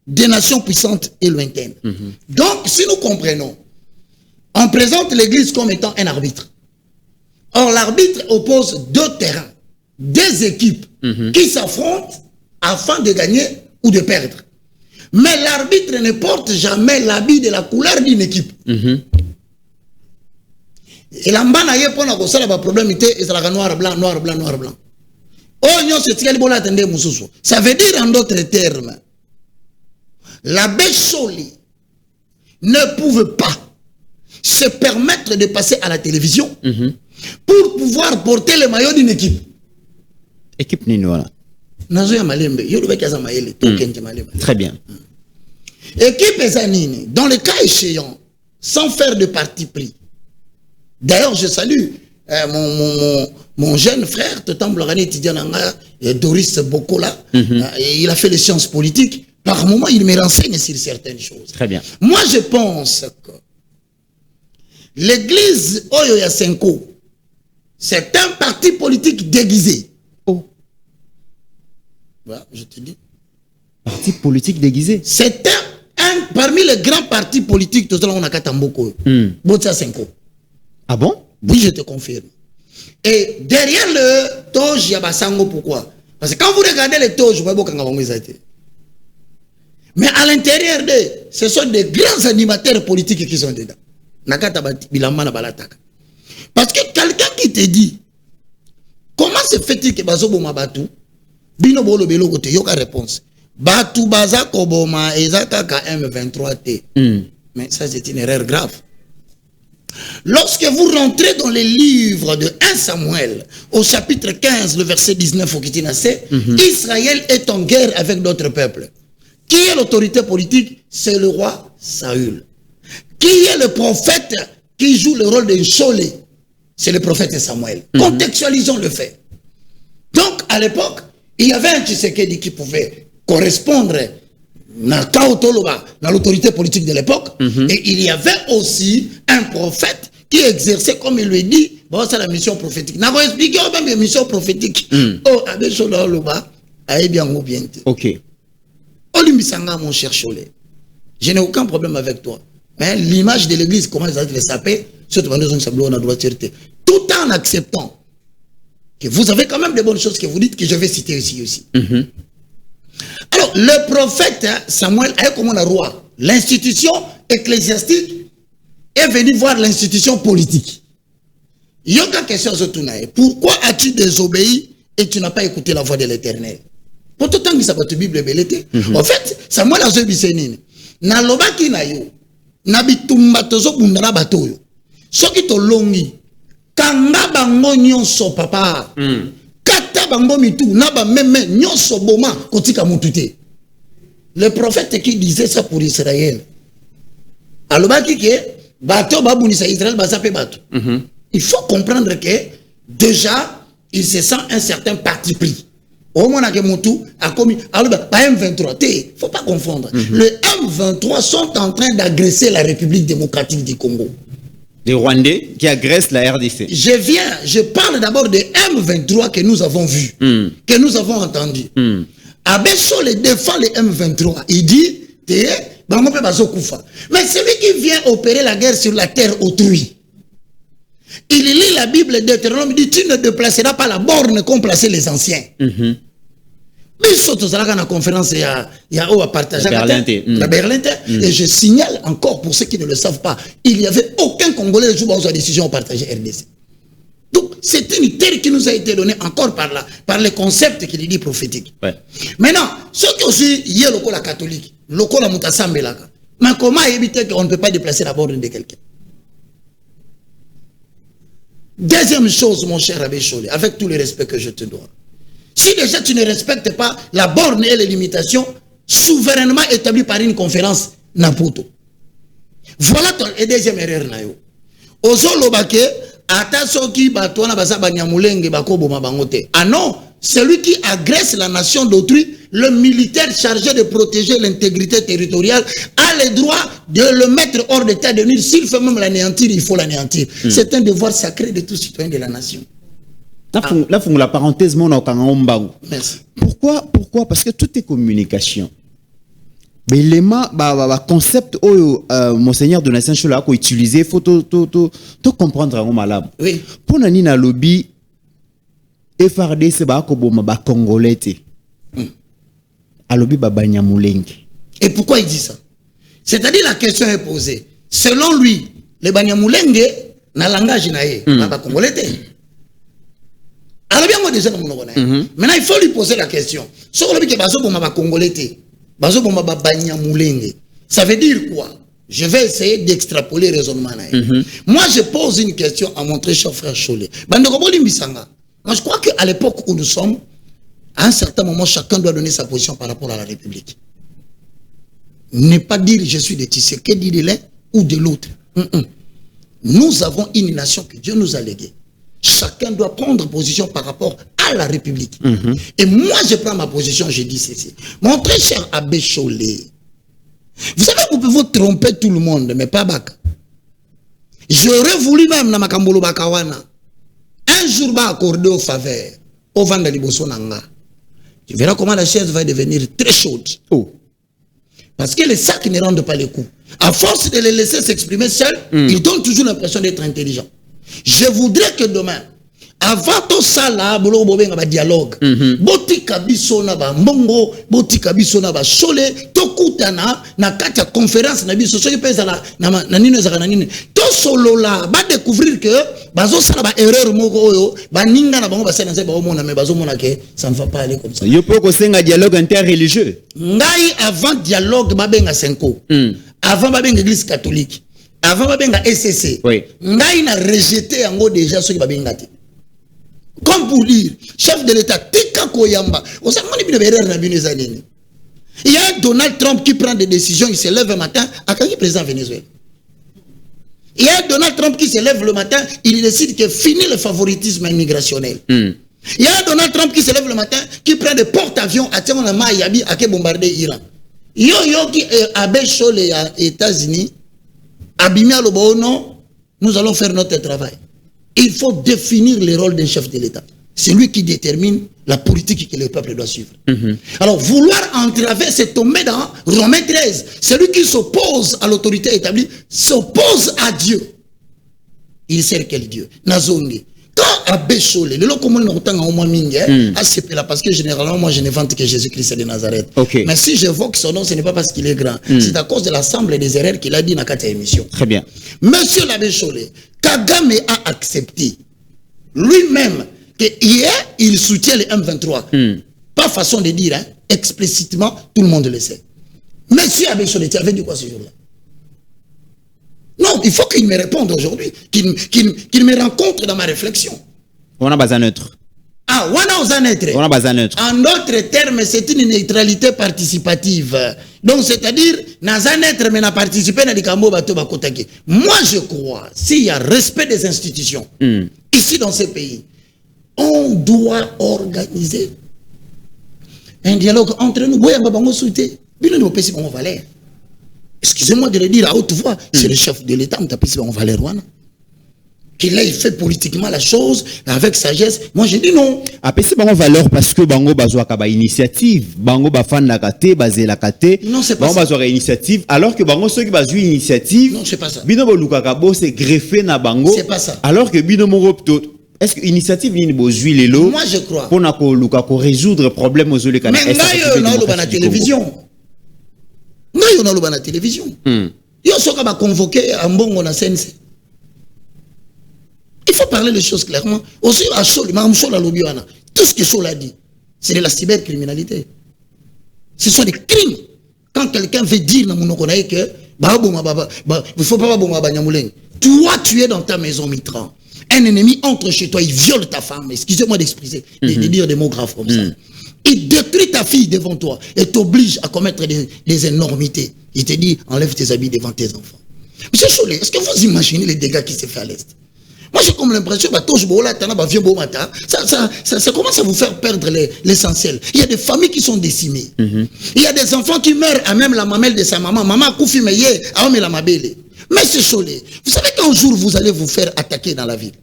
des nations puissantes et lointaines. Donc, si nous comprenons, on présente l'église comme étant un arbitre. Or, l'arbitre oppose 2 terrains, 2 équipes qui s'affrontent afin de gagner ou de perdre. Mais l'arbitre ne porte jamais l'habit de la couleur d'une équipe. Et l'ambana yé pour nous ça le problème était noir blanc noir blanc noir blanc. Oh non c'est ce qu'il faut attendre mususu. Ça veut dire en d'autres termes, l'abbé Choli ne pouvait pas se permettre de passer à la télévision pour pouvoir porter le maillot d'une équipe. Équipe Ninola. Très bien. Équipe Zanini, dans le cas échéant, sans faire de parti pris. D'ailleurs, je salue mon jeune frère, Doris Bokola. Il a fait les sciences politiques. Par moment, il me renseigne sur certaines choses. Très bien. Moi, je pense que l'église Oyo Yasenko, c'est un parti politique déguisé. Oh. Voilà, je te dis. Parti politique déguisé. C'est un parmi les grands partis politiques, tout ça, on a Katamboko. Botsa Senko. Ah bon? Oui, je te confirme. Et derrière le Toge Yabasango, pourquoi? Parce que quand vous regardez les Toge, vous voyez beaucoup de. Mais à l'intérieur d'eux, ce sont des grands animateurs politiques qui sont dedans. Parce que quelqu'un qui te dit, comment se fait-il que Bazobo Mabatu, Bino Bolo Belo Gote, yoka réponse. Batu Baza Koboma, Ezaka KM23T. Mais ça, c'est une erreur grave. Lorsque vous rentrez dans les livres de 1 Samuel, au chapitre 15, le verset 19 au Kitinase, Israël est en guerre avec d'autres peuples. Qui est l'autorité politique? C'est le roi Saül. Qui est le prophète qui joue le rôle de Cholé? C'est le prophète Samuel. Contextualisons le fait. Donc, à l'époque, il y avait un Tshisekedi qui pouvait correspondre dans l'autorité politique de l'époque. Et il y avait aussi un prophète qui exerçait, comme il lui dit, bon, c'est la mission prophétique. N'a pas expliqué même la mission prophétique. Oh, avec Choloba, aïe bien ou bien. Ok. Olimbisanga, mon cher Cholé, je n'ai aucun problème avec toi. Mais l'image de l'église, comment ils allaient saper, surtout dans les sablons, on a droit de tirer. Tout en acceptant que vous avez quand même de bonnes choses que vous dites que je vais citer ici aussi. Alors, le prophète Samuel est comme un roi. L'institution ecclésiastique est venue voir l'institution politique. Il y a une question sur tout. Pourquoi as-tu désobéi et tu n'as pas écouté la voix de l'Éternel? Pour tout temps que ça va te Bible belete. En fait, Samuel a dit que na lobaki na yo, na bitumba tozo bundara batoyo. Soki to longi, kanga bango nyonso papa. Kata bango mitu, na ba meme nyonso boma kotika mutute. Le prophète qui disait ça pour Israël. Alobaki ke bateau babunisa Israël basape bateau. Il faut comprendre que déjà il se sent un certain parti pris. Au moment que Moutou a commis pas M23, il faut pas confondre. Le M23 sont en train d'agresser la République démocratique du Congo. Les Rwandais qui agressent la RDC. Je parle d'abord de M23 que nous avons vu, que nous avons entendu. Abesso le défend le M23. Il dit, mais celui qui vient opérer la guerre sur la terre autrui, il lit la Bible d'Euronome, il dit, tu ne déplaceras pas la borne qu'ont placé les anciens. Mais surtout, ça la conférence, il y a à partager la Berlin. Et je signale encore, pour ceux qui ne le savent pas, il n'y avait aucun Congolais qui joue sa décision partagée RDC. Donc, c'est une terre qui nous a été donnée encore par les concepts qu'il dit prophétiques. Ouais. Maintenant, ceux qui aussi, il y a le catholique, le la mutasambelaka. Mais comment éviter qu'on ne peut pas déplacer la borne de quelqu'un? Deuxième chose, mon cher Abbé Cholé, avec tout le respect que je te dois. Si déjà tu ne respectes pas la borne et les limitations souverainement établies par une conférence Naputo. Voilà ton deuxième erreur. Ozo lobake, ata soki batona basa banyamulenge bakobo mabangote. Ah non, celui qui agresse la nation d'autrui, le militaire chargé de protéger l'intégrité territoriale, a le droit de le mettre hors d'état de nuire. S'il fait même l'anéantir, il faut l'anéantir. C'est un devoir sacré de tout citoyen de la nation. Là, faut la parenthèse, mon Merci. Pourquoi? Parce que tout est communication. Mais les concept Monseigneur Donatien Chola a utilisé, il faut tout comprendre en malade. Oui. Pour Nanina lobby, FRD c'est ba Congolais. A lobby ba Banyamulenge. Et pourquoi il dit ça? C'est-à-dire la question est posée. Selon lui, les Banyamulenge na langage naé, ba Congolais. Alors bien moi déjà maintenant il faut lui poser la question. Ça veut dire quoi? Je vais essayer d'extrapoler le raisonnement. Moi je pose une question à mon très cher frère Cholé. Moi je crois qu'à l'époque où nous sommes, à un certain moment chacun doit donner sa position par rapport à la République. Ne pas dire je suis de Tshisekedi de l'un ou de l'autre. Nous avons une nation que Dieu nous a léguée. Chacun doit prendre position par rapport à la République. Et moi, je prends ma position, je dis ceci. Mon très cher Abbé Cholé, vous savez, vous pouvez tromper tout le monde, mais pas Baka. J'aurais voulu même, dans Makambolo Bakawana, un jour, accorder aux faveurs, au Vandali Bosonanga. Tu verras comment la chaise va devenir très chaude. Oh. Parce que les sacs ne rendent pas les coups. À force de les laisser s'exprimer seuls, ils donnent toujours l'impression d'être intelligents. Je voudrais que demain, avant tout ça là, dialogue, botika biso na ba mbongo, botika biso na ba Cholé, tokutana na kati ya conférence na biso soki pesa na nino ezaka na nini. To solo là, ba découvrir que bazo sala ba erreur moko oyo, ba ninga na bango ba sala nzeba omona mais bazo mona que ça ne va pas aller comme ça. Yo poko senga dialogue interreligieux. Ngai avant dialogue babenga senko. Avant babenga église catholique. Avant babenga SCC. Oui. Ngai na rejeté yango déjà ceux qui babenga te. Comme pour dire, chef de l'État, tika koyamba. Il y a Donald Trump qui prend des décisions, il se lève un matin, à quand il est président Venezuela. Il y a Donald Trump qui se lève le matin, il décide que fini le favoritisme immigrationnel. Il y a Donald Trump qui se lève le matin, qui prend des porte-avions à Tiamonama Yabi à qui bombarder l'Iran. Yo qui est Abbé Cholé aux États-Unis, Abimia Lobono, nous allons faire notre travail. Il faut définir le rôle d'un chef de l'État. C'est lui qui détermine la politique que le peuple doit suivre. Alors, vouloir entraver, c'est tomber dans Romains 13. Celui qui s'oppose à l'autorité établie s'oppose à Dieu. Il sert quel Dieu? Nazongi. Quand Abbé Cholé, le loco mon autant en moins mingue, parce que généralement, moi, je ne vante que Jésus-Christ de Nazareth. Mais si j'évoque son nom, ce n'est pas parce qu'il est grand. C'est à cause de l'ensemble des erreurs qu'il a dit dans la émission. Très bien. Monsieur l'Abbé Cholé, Kagame a accepté lui-même qu'hier, il soutient les M23. Pas façon de dire, hein, explicitement, tout le monde le sait. Monsieur Abbé Cholé, tu avais dit quoi ce jour-là? Non, il faut qu'il me réponde aujourd'hui, qu'il me rencontre dans ma réflexion. On a besoin neutre. Ah, wana oza neutre. On a baza neutre. En d'autres termes, c'est une neutralité participative. Donc, c'est-à-dire, naza neutre, mais na participer na likambo bato bakotaki. Moi, je crois, s'il y a respect des institutions, ici dans ces pays, on doit organiser un dialogue entre nous. Excusez-moi de le dire à haute voix, c'est le chef de l'État, on va les qu'il ait fait politiquement la chose avec sagesse. Moi, je dis non. Après, c'est pas valeur parce que Bango Bazoa Kaba initiative. Bango Bafan la kate, basé la kate. Non, c'est pas Bango ça. Bazoa initiative. Alors que Bango, ceux qui basent initiative. Non, c'est pas ça. Bino Bolukakabo, c'est greffé na Bango. C'est pas ça. Alors que Bino Moropto. Est-ce que l'initiative n'est pas les lots? Moi, je crois. Pour résoudre le problème aux Olé Canada. Mais là, on a la télévision. Là, on a la télévision. Il y a ceux qui ont convoqué un bon on a CNC. Il faut parler les choses clairement. Aussi, à Sol, tout ce que Sol a dit, c'est de la cybercriminalité. Ce sont des crimes. Quand quelqu'un veut dire dans mon que il ne faut pas toi, tu es dans ta maison Mitran. Un ennemi entre chez toi, il viole ta femme. Excusez-moi d'exprimer, de dire des mots graves comme ça. Il détruit ta fille devant toi et t'oblige à commettre des énormités. Il te dit, enlève tes habits devant tes enfants. Monsieur Chollet, est-ce que vous imaginez les dégâts qui se font à l'Est? Moi, j'ai comme l'impression que ça commence à vous faire perdre l'essentiel. Il y a des familles qui sont décimées. Il y a des enfants qui meurent à même la mamelle de sa maman. Maman Koufi Meye, Aome la Mabele. Mais c'est Chollet. Vous savez qu'un jour, vous allez vous faire attaquer dans la ville.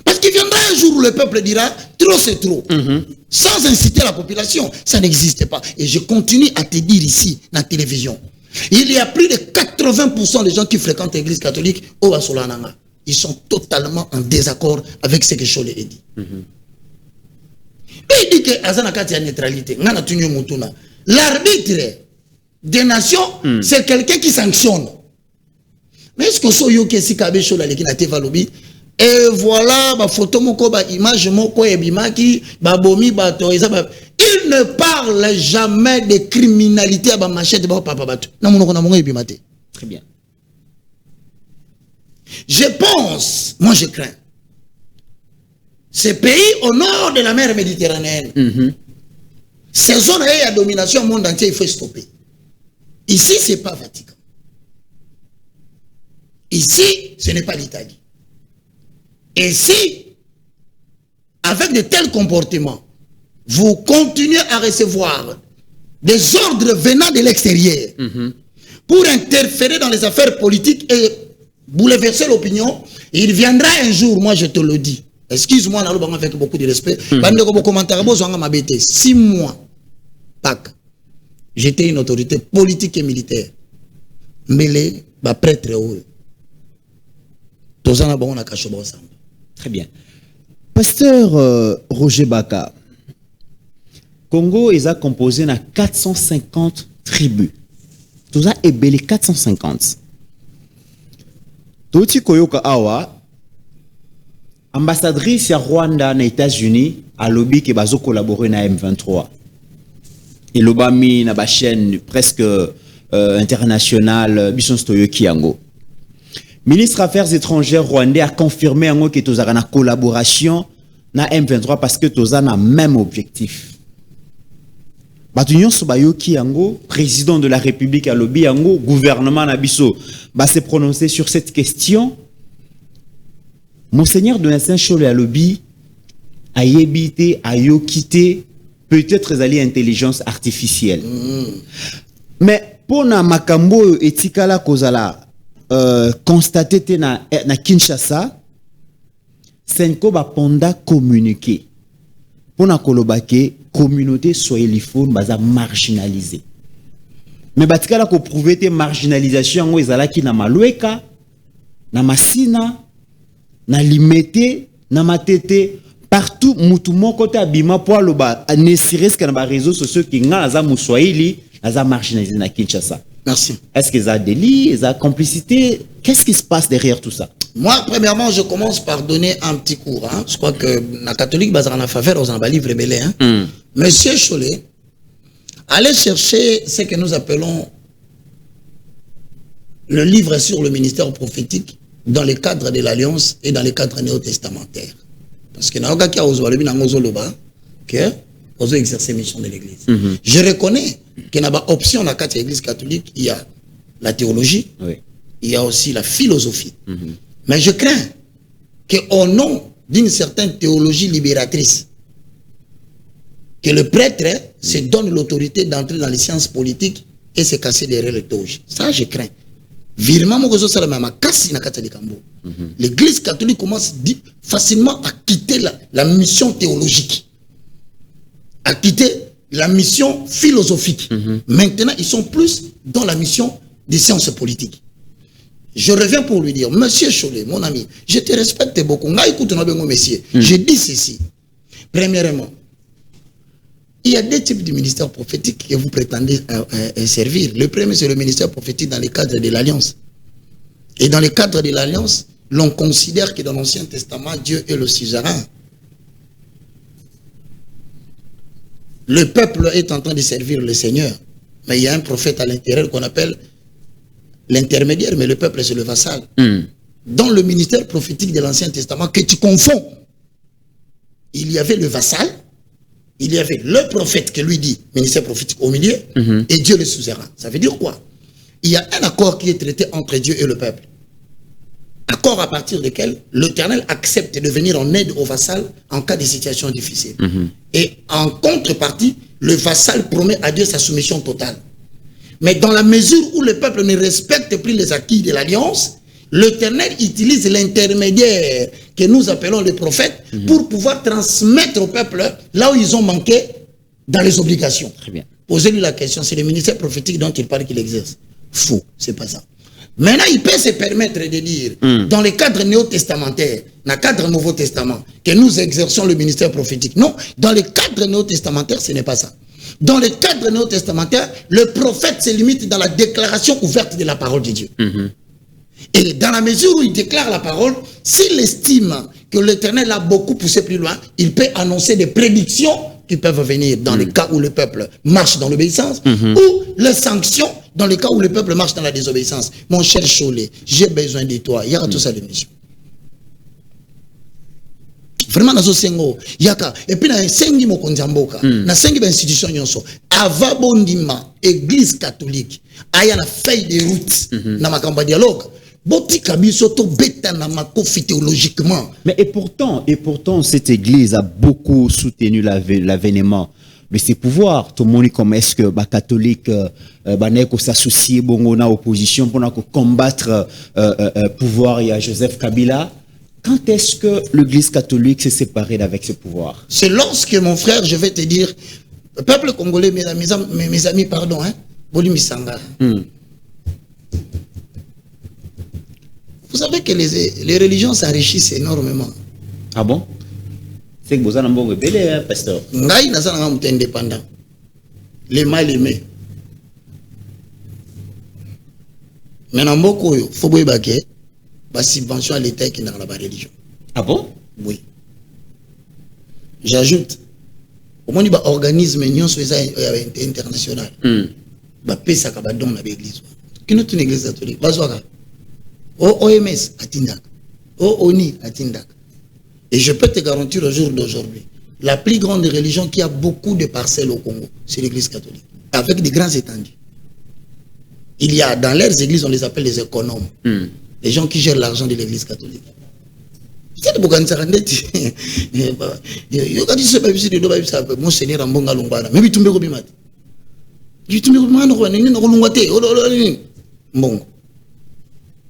Parce qu'il viendra un jour où le peuple dira, trop c'est trop. Sans inciter la population. Ça n'existe pas. Et je continue à te dire ici, dans la télévision. Il y a plus de 80% des gens qui fréquentent l'église catholique au Basolananga. Ils sont totalement en désaccord avec ce que Chollet a dit. Il dit que Azanakati a neutralité. L'arbitre des nations, c'est quelqu'un qui sanctionne. Mais est-ce que Soyo Kesi Kabe Chollet qui n'a pas lobby? Et voilà, ma photo, ma image, mon bimaki, ma bomi, ma toisa. Il ne parle jamais de criminalité à ma machette, ma papa batu. Non, Très bien. Je pense, moi je crains, ces pays au nord de la mer Méditerranéenne, ces zones à domination au monde entier, il faut stopper. Ici, ce n'est pas Vatican. Ici, ce n'est pas l'Italie. Et si, avec de tels comportements, vous continuez à recevoir des ordres venant de l'extérieur pour interférer dans les affaires politiques et bouleverser l'opinion, il viendra un jour, moi je te le dis, excuse-moi, avec beaucoup de respect, 6 mois, Pâques, j'étais une autorité politique et militaire, mêlée, prêtre heureux. Très bien. Pasteur Roger Baka, Congo est composé de 450 tribus. Tout ça est belé 450. Toti Koyoka Awa, ambassadrice à Rwanda aux États-Unis, a lobby qui va collaborer avec M23. Et l'obami na ba chaîne presque internationale Bison Stoyo Kiango. Ministre Affaires étrangères rwandais a confirmé que tous avons une collaboration na M23 parce que tous avons le même objectif. Batunyon Sobayo Kiango, président de la République à lobby Ango, gouvernement Nabiso, va se prononcer sur cette question. Monseigneur Donatien Chollet à lobby a yébité, a yokité, peut-être les intelligence artificielle. Mais pour na makambo etikala kozala constaté na Kinshasa, Senko ba ponda communiqué. Pour na kolobake communauté soyeliphone baza marginalisée. Mais batikala ko prouver te marginalisation ngo ezalaki na Malweka, na Masina, na Limete, na Matete, partout mutu moko ta bima po aloba ne serait-ce que na ba réseaux sociaux ki nga aza muswahili aza marginalisé na Kinshasa. Merci. Est-ce qu'il y a délit, il y a complicité? Qu'est-ce qui se passe derrière tout ça? Moi, premièrement, je commence par donner un petit cours. Hein. Je crois que la catholique, bah, en a faveur, on a livre belé. Hein. Monsieur Chollet, allez chercher ce que nous appelons le livre sur le ministère prophétique dans le cadre de l'Alliance et dans le cadre néo-testamentaire. Parce que n'a qui a osé que osé exercer mission de l'église. Je reconnais qu'il y a une option dans l'église catholique, il y a la théologie, il y a aussi la philosophie. Mais je crains qu'au nom d'une certaine théologie libératrice, que le prêtre se donne l'autorité d'entrer dans les sciences politiques et se casser derrière le toge. Ça, je crains. L'église catholique commence facilement à quitter la mission théologique, à quitter la mission philosophique. Maintenant, ils sont plus dans la mission des sciences politiques. Je reviens pour lui dire, Monsieur Cholet, mon ami, je te respecte beaucoup. Je dis ceci. Premièrement, il y a deux types de ministères prophétiques que vous prétendez servir. Le premier, c'est le ministère prophétique dans le cadre de l'Alliance. Et dans le cadre de l'Alliance, l'on considère que dans l'Ancien Testament, Dieu est le suzerain. Le peuple est en train de servir le Seigneur. Mais il y a un prophète à l'intérieur qu'on appelle l'intermédiaire, mais le peuple, c'est le vassal. Dans le ministère prophétique de l'Ancien Testament, que tu confonds, il y avait le vassal, il y avait le prophète qui lui dit, ministère prophétique au milieu, et Dieu le suzerain. Ça veut dire quoi? Il y a un accord qui est traité entre Dieu et le peuple. Accord à partir duquel l'Éternel accepte de venir en aide au vassal en cas de situation difficile. Et en contrepartie, le vassal promet à Dieu sa soumission totale. Mais dans la mesure où le peuple ne respecte plus les acquis de l'Alliance, l'Éternel utilise l'intermédiaire que nous appelons le prophète pour pouvoir transmettre au peuple là où ils ont manqué dans les obligations. Très bien. Posez-lui la question, c'est le ministère prophétique dont il parle qu'il exerce. Faux, c'est pas ça. Maintenant, il peut se permettre de dire, dans le cadre néo-testamentaire, dans le cadre Nouveau Testament, que nous exerçons le ministère prophétique. Non, dans le cadre néo-testamentaire, ce n'est pas ça. Dans le cadre néo-testamentaire, le prophète se limite dans la déclaration ouverte de la parole de Dieu. Et dans la mesure où il déclare la parole, s'il estime que l'Éternel a beaucoup poussé plus loin, il peut annoncer des prédictions qui peuvent venir dans le cas où le peuple marche dans l'obéissance, ou les sanctions dans le cas où le peuple marche dans la désobéissance. Mon cher Cholet, j'ai besoin de toi. Il y a tout ça de mission. Vraiment, dans ce sengo, yaka. Et puis, dans un sengi mokonzamboka, dans sengi institution yonso, avabondima, église catholique, aya la feuille de route, dans ma campagne dialogue. Théologiquement. Mais et pourtant, cette église a beaucoup soutenu l'avènement de ses pouvoirs. Tout le monde comme est-ce que les catholiques s'associent à l'opposition pour combattre le pouvoir et à Joseph Kabila. Quand est-ce que l'église catholique s'est séparée d'avec ce pouvoir? C'est lorsque, mon frère, je vais te dire, le peuple congolais, mes amis, pardon, Bolimi Sanga. Vous savez que les religions s'enrichissent énormément. Ah bon? C'est que vous avez un bon rebelle, pasteur. Ngaï n'a pas indépendant. Les mal aimés. Maintenant, beaucoup, il faut que la subvention à l'État qui est dans la religion. Ah bon? Oui. J'ajoute, au moins, il y a un organisme international. Il y a un don dans l'église. Qui est une église catholique? OMS à Tindak, ONI à Tindak. Et je peux te garantir au jour d'aujourd'hui, la plus grande religion qui a beaucoup de parcelles au Congo, c'est l'église catholique, avec des grands étendues. Il y a dans leurs églises, on les appelle les économes, les gens qui gèrent l'argent de l'église catholique. C'est mon Seigneur en bonga longana, mais tu me bon.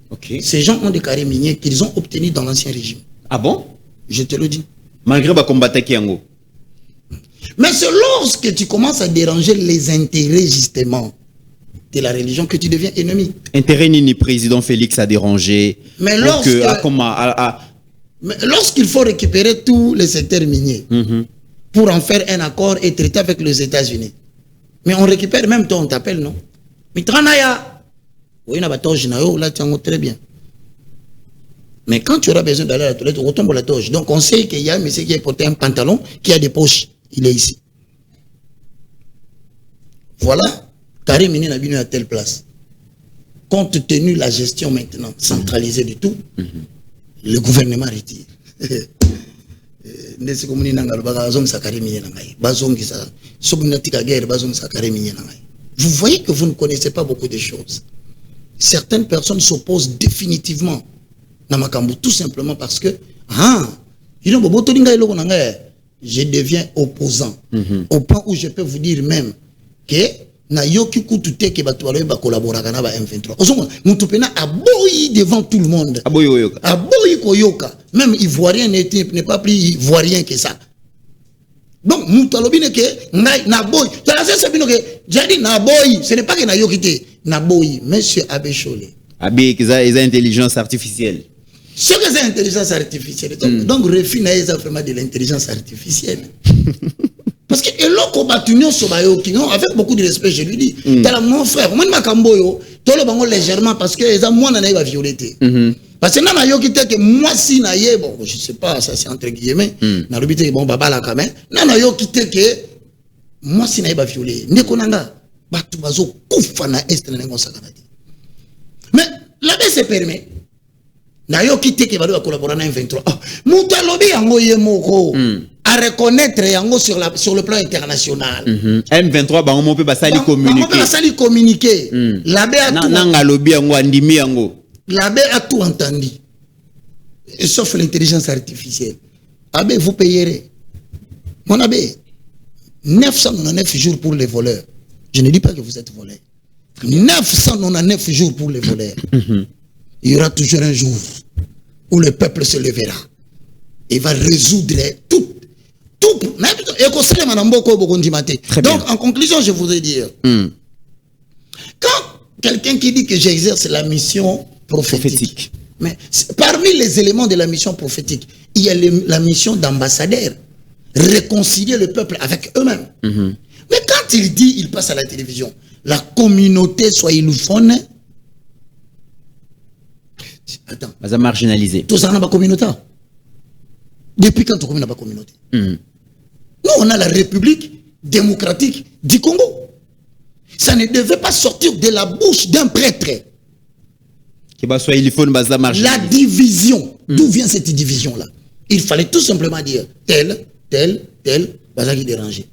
Okay. Ces gens ont des carrés miniers qu'ils ont obtenus dans l'ancien régime. Ah bon? Je te le dis. Malgré le combat Kiango. Mais c'est lorsque tu commences à déranger les intérêts justement de la religion que tu deviens ennemi. Intérêt ni président Félix a dérangé. Mais lorsqu'il faut récupérer tous les secteurs miniers pour en faire un accord et traiter avec les États-Unis. Mais on récupère même toi, on t'appelle, non? Mitranaya. Oui, là, très bien. Mais quand tu auras besoin d'aller à la toilette, on retombe à la toge. Donc, on sait qu'il y a un monsieur qui a porté un pantalon, qui a des poches. Il est ici. Voilà. Karim Mini n'a venu à telle place. Compte tenu de la gestion maintenant centralisée du tout, le gouvernement retire. ndesi komuni nanga lobaka bazongisa karimi na ngai bazongisa sobinatika guerre bazongisa karimi na ngai. Vous voyez que vous ne connaissez pas beaucoup de choses. Certaines personnes s'opposent définitivement na makambo tout simplement parce que je deviens opposant au point où je peux vous dire même que na yoki kutute ke batu baloye ba collaborer na ba M23. Ozongo mutu pena aboyi devant tout le monde. Aboyi oyoka. Aboyi koyoka. Même ivoirien n'est pas plus ivoirien que ça. Donc mutu alobine ke ngai na boyi. Tala se bino ke jadi na boyi, ce n'est pas que na yokite, na boyi, monsieur Abbé Cholé. Abbé kiza intelligence artificielle. Ce que c'est l'intelligence artificielle. Donc refus na vraiment de l'intelligence artificielle. Parce que avec beaucoup de respect, je lui dis, t'as mon frère, moi Makamboyo, t'as le bango légèrement parce que les moi n'en va violeté. Parce que n'a yo quitté que moi si na ye bon, je sais pas, ça c'est entre guillemets, na l'obité bon baba la quand même, n'a yo quitté que moi si na va violer. Nekonanga, batu bazo kufa na est na ngo sakanadi. Mais la baisse se permet. Na yo quitté que va collaborer na M23. Muta lobi yango ye moko. À reconnaître yango sur le plan international. M23 ba on peut pas sali communiquer. On peut pas sali communiquer. L'abbé a tout. Nanga lobi yango andimi yango. L'abbé a tout entendu. Sauf l'intelligence artificielle. Abbé vous payerez. Mon abbé 999 jours pour les voleurs. Je ne dis pas que vous êtes voleur. 999 jours pour les voleurs. Il y aura toujours un jour où le peuple se lèvera et va résoudre tout. Donc, en conclusion, je voudrais dire, quand quelqu'un qui dit que j'exerce la mission prophétique, mais parmi les éléments de la mission prophétique, il y a la mission d'ambassadeur, réconcilier le peuple avec eux-mêmes. Mais quand il dit, il passe à la télévision, la communauté soit illuphone, attends. Ça marginalisé. Tout ça n'a pas communauté. Depuis quand on n'a pas communauté? Nous, on a la République démocratique du Congo. Ça ne devait pas sortir de la bouche d'un prêtre. La division. D'où vient cette division-là? Il fallait tout simplement dire tel, qui déranger.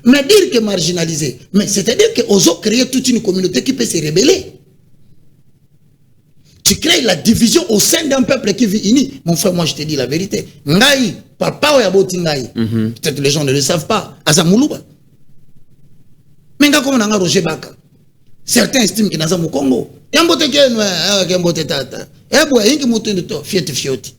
Mais dire que marginalisé, mais c'est-à-dire qu'ils ont créé toute une communauté qui peut se rebeller. Tu crées la division au sein d'un peuple qui vit uni. Mon frère, moi je te dis la vérité. Ngai, papa ou yaboti ngai. Peut-être les gens ne le savent pas. Azamoulouba. Mais ngai comme nanga Roger Baka. Certains estiment qu'il n'a pas au Congo. Yambote ke tata. Ebo yinki mutu to fieti fioti.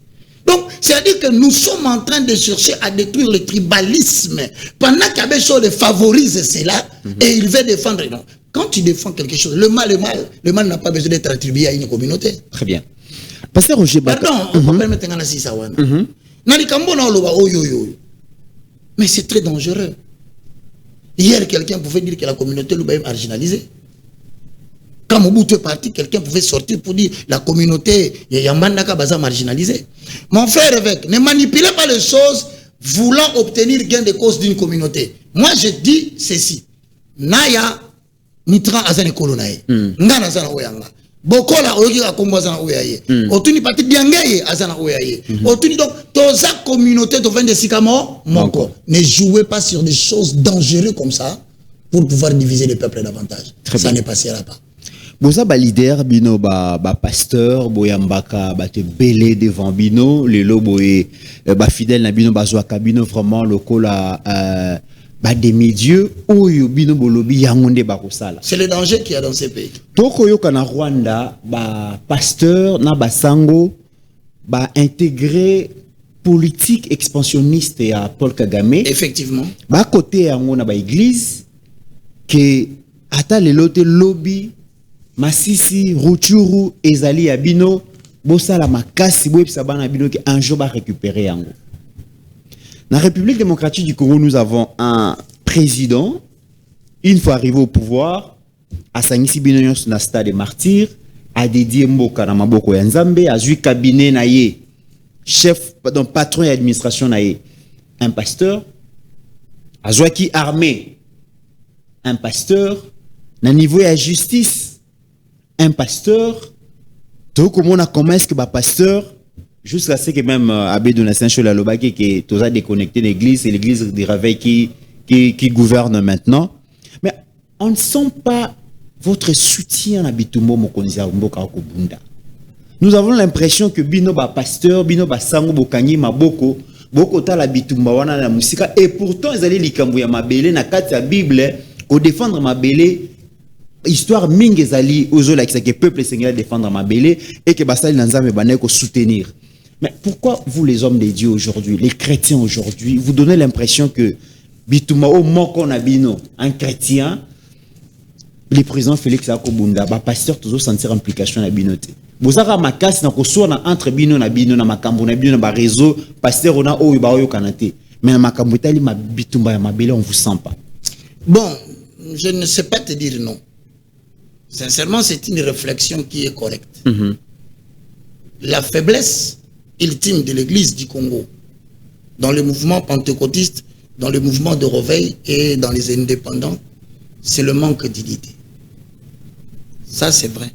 Donc, c'est-à-dire que nous sommes en train de chercher à détruire le tribalisme. Pendant qu'Abécho favorise cela et il veut défendre. Non. Quand tu défends quelque chose, le mal n'a pas besoin d'être attribué à une communauté. Très bien. Pasteur Roger Baka. Pardon, on peut permettre un sawana. Mais c'est très dangereux. Hier, quelqu'un pouvait dire que la communauté est marginalisée. Quand Mobutu est parti, quelqu'un pouvait sortir pour dire la communauté Yambandaka Baza marginalisée. Mon frère évêque, ne manipulez pas les choses voulant obtenir gain de cause d'une communauté. Moi, je dis ceci. Naya Nitra Azane Kolonae. Ngana Azana Oyanga. Bokola Oyogi Akombo Azana Oyaye. Otuni Pati Biangaye Azana Oyaye. Otuni donc, toza communauté de 20 de Sikamo, Monko. Ne jouez pas sur des choses dangereuses comme ça pour pouvoir diviser le peuple davantage. Ça ne passera pas. Boza ba leader bino ba pasteur boyambaka ba te belé devant bino les loboé ba fidèle na bino bazwaka bino vraiment lokola ba demi-dieu oyo bino bolobi yangonde ba kosala. C'est le danger qu'il y a dans ces pays. Toko yoka na Rwanda ba pasteur na basango ba intégrer politique expansionniste à Paul Kagame. Effectivement. Ba côté yango na ba église que ata lelote lobby Masisi, Ruchuru, Ezali, Abino, Bossala, Makasi, Sabana, Abino, qui un jour va récupérer Yango. Dans la République démocratique du Congo, nous avons un président, une fois arrivé au pouvoir, à Sangisi Binoyon sur la stade des martyrs, a dédié Mboka na Maboko Yanzambe, a joué cabinet naïe, chef, pardon, patron et administration naïe, un pasteur, a joué qui armé, un pasteur, na niveau de la justice, un pasteur, tout comment on a comment est-ce que pasteur jusqu'à ce que même Abbé Donatien Chola Lobaki qui est tout déconnecté de l'église, et l'église des réveils qui gouverne maintenant. Mais on ne sent pas votre soutien à Bitumbo Mokonza Mboka Okobunda. Nous avons l'impression que Bino ba pasteur, Bino ba sango bokanyi maboko, boko ta la Bitumba wana na musika, et pourtant ils allaient likambo ya mabele na kati ya Bible au défendre mabele. Histoire mingi ezali ozola qui que peuple seigneur défendre mabele et que basali nanzame baneko soutenir. Mais pourquoi vous les hommes de Dieu aujourd'hui, les chrétiens aujourd'hui, vous donnez l'impression que Bitumba o moko na bino, un chrétien, le président Félix Akobunda, ba pasteur toujours sentir implication na binote. Bozaka makasi na kosoa na entre bino na makambo na bino na ba réseau pasteur ona o ba oyo kanate. Mais na makambo tali ma Bitumba ya mabele on vous sent pas. Bon, je ne sais pas te dire non. Sincèrement, c'est une réflexion qui est correcte. La faiblesse ultime de l'Église du Congo, dans le mouvement pentecôtiste, dans le mouvement de réveil et dans les indépendants, c'est le manque d'unité. Ça, c'est vrai.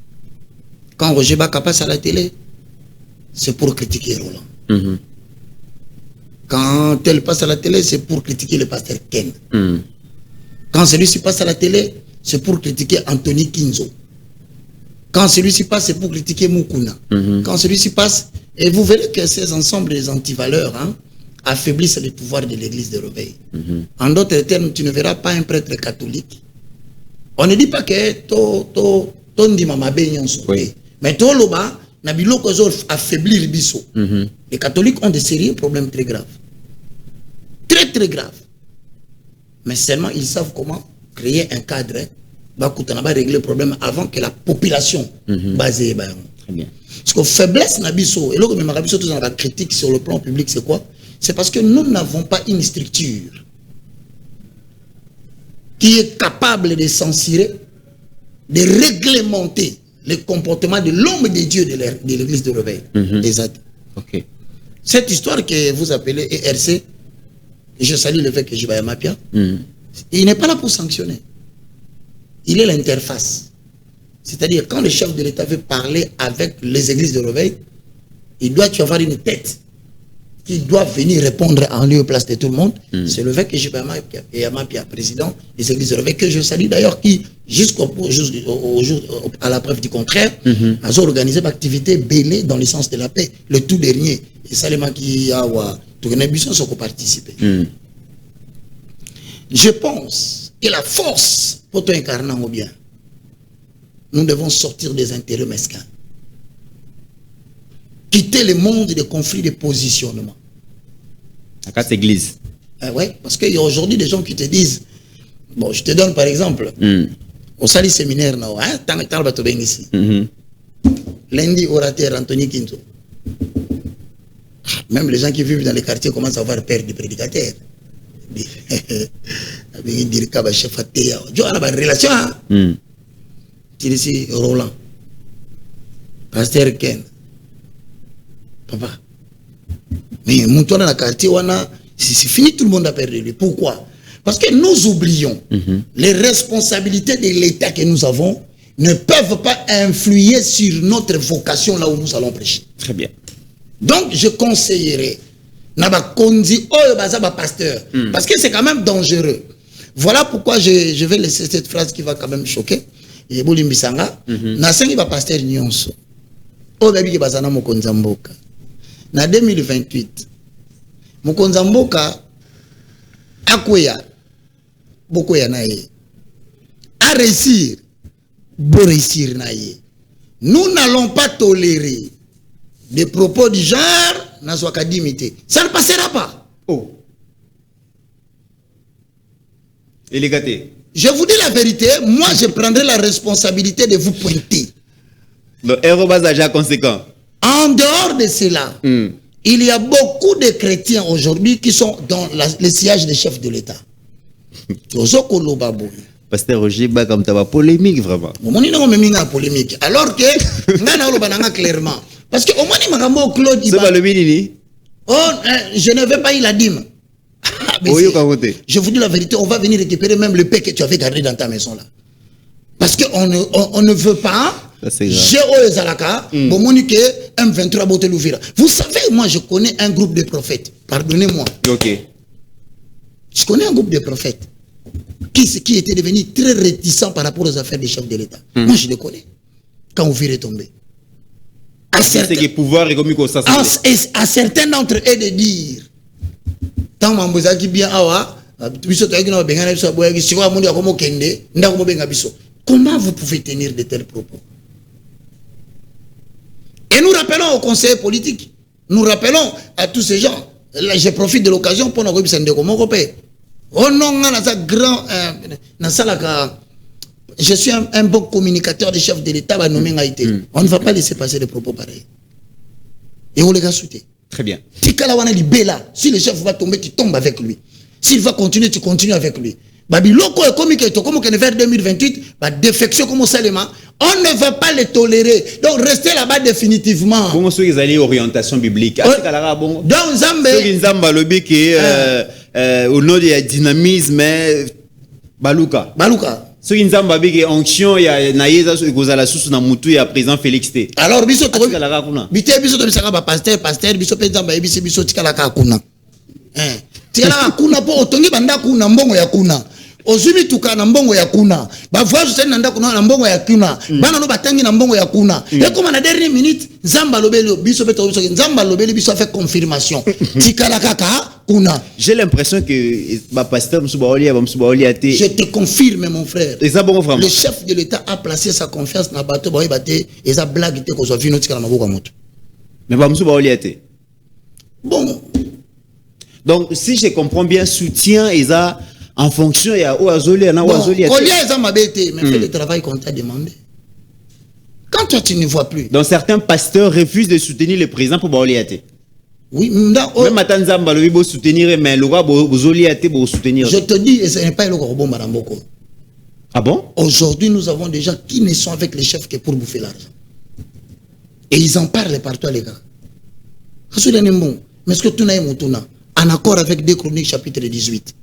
Quand Roger Baka passe à la télé, c'est pour critiquer Roland. Quand elle passe à la télé, c'est pour critiquer le pasteur Ken. Quand celui-ci passe à la télé, c'est pour critiquer Anthony Kinzo. Quand celui-ci passe, c'est pour critiquer Mukuna. Quand celui-ci passe, et vous verrez que ces ensembles des antivaleurs affaiblissent le pouvoir de l'église de réveil. En d'autres termes, tu ne verras pas un prêtre catholique. On ne dit pas que Tondi Mamabe Nyonso. Mais Toloba, Nabilo Kozor affaiblir Bisso. Les catholiques ont des sérieux problèmes très graves. Très, très graves. Mais seulement, ils savent comment créer un cadre, régler le problème avant que la population basée. Très bien. Parce que faiblesse Nabiso, et là, même Nabiso, tout dans la critique sur le plan public, c'est quoi? C'est parce que nous n'avons pas une structure qui est capable de censurer, de réglementer le comportement de l'homme de Dieu de l'église de réveil. Des athées. Cette histoire que vous appelez ERC, et je salue le fait que Jibaya Mapia, il n'est pas là pour sanctionner. Il est l'interface. C'est-à-dire, quand le chef de l'État veut parler avec les églises de réveil, il doit y avoir une tête qui doit venir répondre en lieu et place de tout le monde. C'est le fait que Jibaya Mapia, président des églises de réveil, que je salue d'ailleurs, qui, à la preuve du contraire, a organisé une activité bêlée dans le sens de la paix, le tout dernier. Et ça, les gens qui ont participé. Je pense que la force pour toi incarner au bien, nous devons sortir des intérêts mesquins. Quitter le monde des conflits de positionnement. À quatre églises. Oui, parce qu'il y a aujourd'hui des gens qui te disent, bon, je te donne par exemple, au Sali séminaire, ici. Lundi, orateur Anthony Kinzo. Même les gens qui vivent dans les quartiers commencent à avoir peur du prédicateur. Dire que chef relation. Tu dis Roland, pasteur Ken, papa. Mais mon tour dans le quartier, c'est fini, tout le monde a perdu lui. Pourquoi? Parce que nous oublions les responsabilités de l'État que nous avons ne peuvent pas influer sur notre vocation là où nous allons prêcher. Très bien. Donc, je conseillerais Naba Kondi Oyo Bazaba pasteur. Parce que c'est quand même dangereux. Voilà pourquoi je vais laisser cette phrase qui va quand même choquer. Et Boulimbisanga, Nasengi ba pasteur Nyonso. Ogabi Bazana Mokonzamboka. Na 2028, Mokonzamboka Akoya Bokoya Naye. À réussir, beau réussir Naye. Nous n'allons pas tolérer des propos du genre Nazwakadimité. Ça ne passera pas. Oh. Et les gâtés. Je vous dis la vérité, moi je prendrai la responsabilité de vous pointer. Le héros basage conséquent. En dehors de cela, il y a beaucoup de chrétiens aujourd'hui qui sont dans le siège des chefs de l'État. Pasteur Roger, comme tu as polémique vraiment. Polémique. Alors que, clairement. Parce que au moins, Claude, je ne veux pas y la dîme. Je vous dis la vérité, on va venir récupérer même le paix que tu avais gardé dans ta maison là. Parce qu'on ne veut pas Géo Zalaka, Bomonique, M23 Botelouvira. Vous savez, moi je connais un groupe de prophètes. Pardonnez-moi. Ok. Je connais un groupe de prophètes qui était devenu très réticent par rapport aux affaires des chefs de l'État. Moi je les connais. Quand Ouvir est tombé. À certains d'entre eux de dire, tant Mambozaki bien awa, comment vous pouvez tenir de tels propos? Et nous rappelons aux conseillers politiques, nous rappelons à tous ces gens, là je profite de l'occasion pour nous dire oh non, je suis un bon communicateur des chefs de l'État, on ne va pas laisser passer des propos pareils. Et on les a soutenu. Très bien. Si le chef va tomber, tu tombes avec lui. S'il va continuer, tu continues avec lui. Babiloko est comme vers 2028, défection comme Salema, on ne va pas les tolérer. Donc restez là-bas définitivement. Comment sont les orientations bibliques? Dans Zambie, au nom du dynamisme, Baluka. Ce qui nous a dit onction, il y a naïza la sous na mutu ya président Félix T. Alors biso to biso to pasteur biso pe nzamba biso tikala ka kuna. Tikala kuna po otongi banda kuna mbongo ya kuna. Ozumi tuka na mbongo ya kuna. Ba voix sen nanda kuna na mbongo ya kuna. Bana no batangi na mbongo ya kuna. Et comme na dernière minute Nzamba lobeli biso pe to biso Nzamba lobeli biso a fait confirmation. Tikala kaka kuna. J'ai l'impression que ba pasteur Msubaoli ate. Je te confirme mon frère. Et ça bon vraiment. Le chef de l'État a placé sa confiance na bato ba bate et ça blague te ko zo vino tikala maboko moto. Mais ba Msubaoli ate. Bon. Donc si je comprends bien soutien et ça en fonction il y a Oazoli na Oazoli ate. Olia eza mabete mais fais le travail qu'on t'a demandé. Quand toi tu ne vois plus. Donc certains pasteurs refusent de soutenir le président pour Baoli ate. Oui, même Matanzamba le bo soutenir mais le roi Bozoli ate bo soutenir. Je te dis et ce n'est pas le Corbeau Maramboko. Ah bon? Aujourd'hui, nous avons des gens qui ne sont avec les chefs que pour bouffer l'argent. Et ils en parlent partout les gars. Mais est-ce que tu n'as en accord avec 2 Chroniques chapitre 18?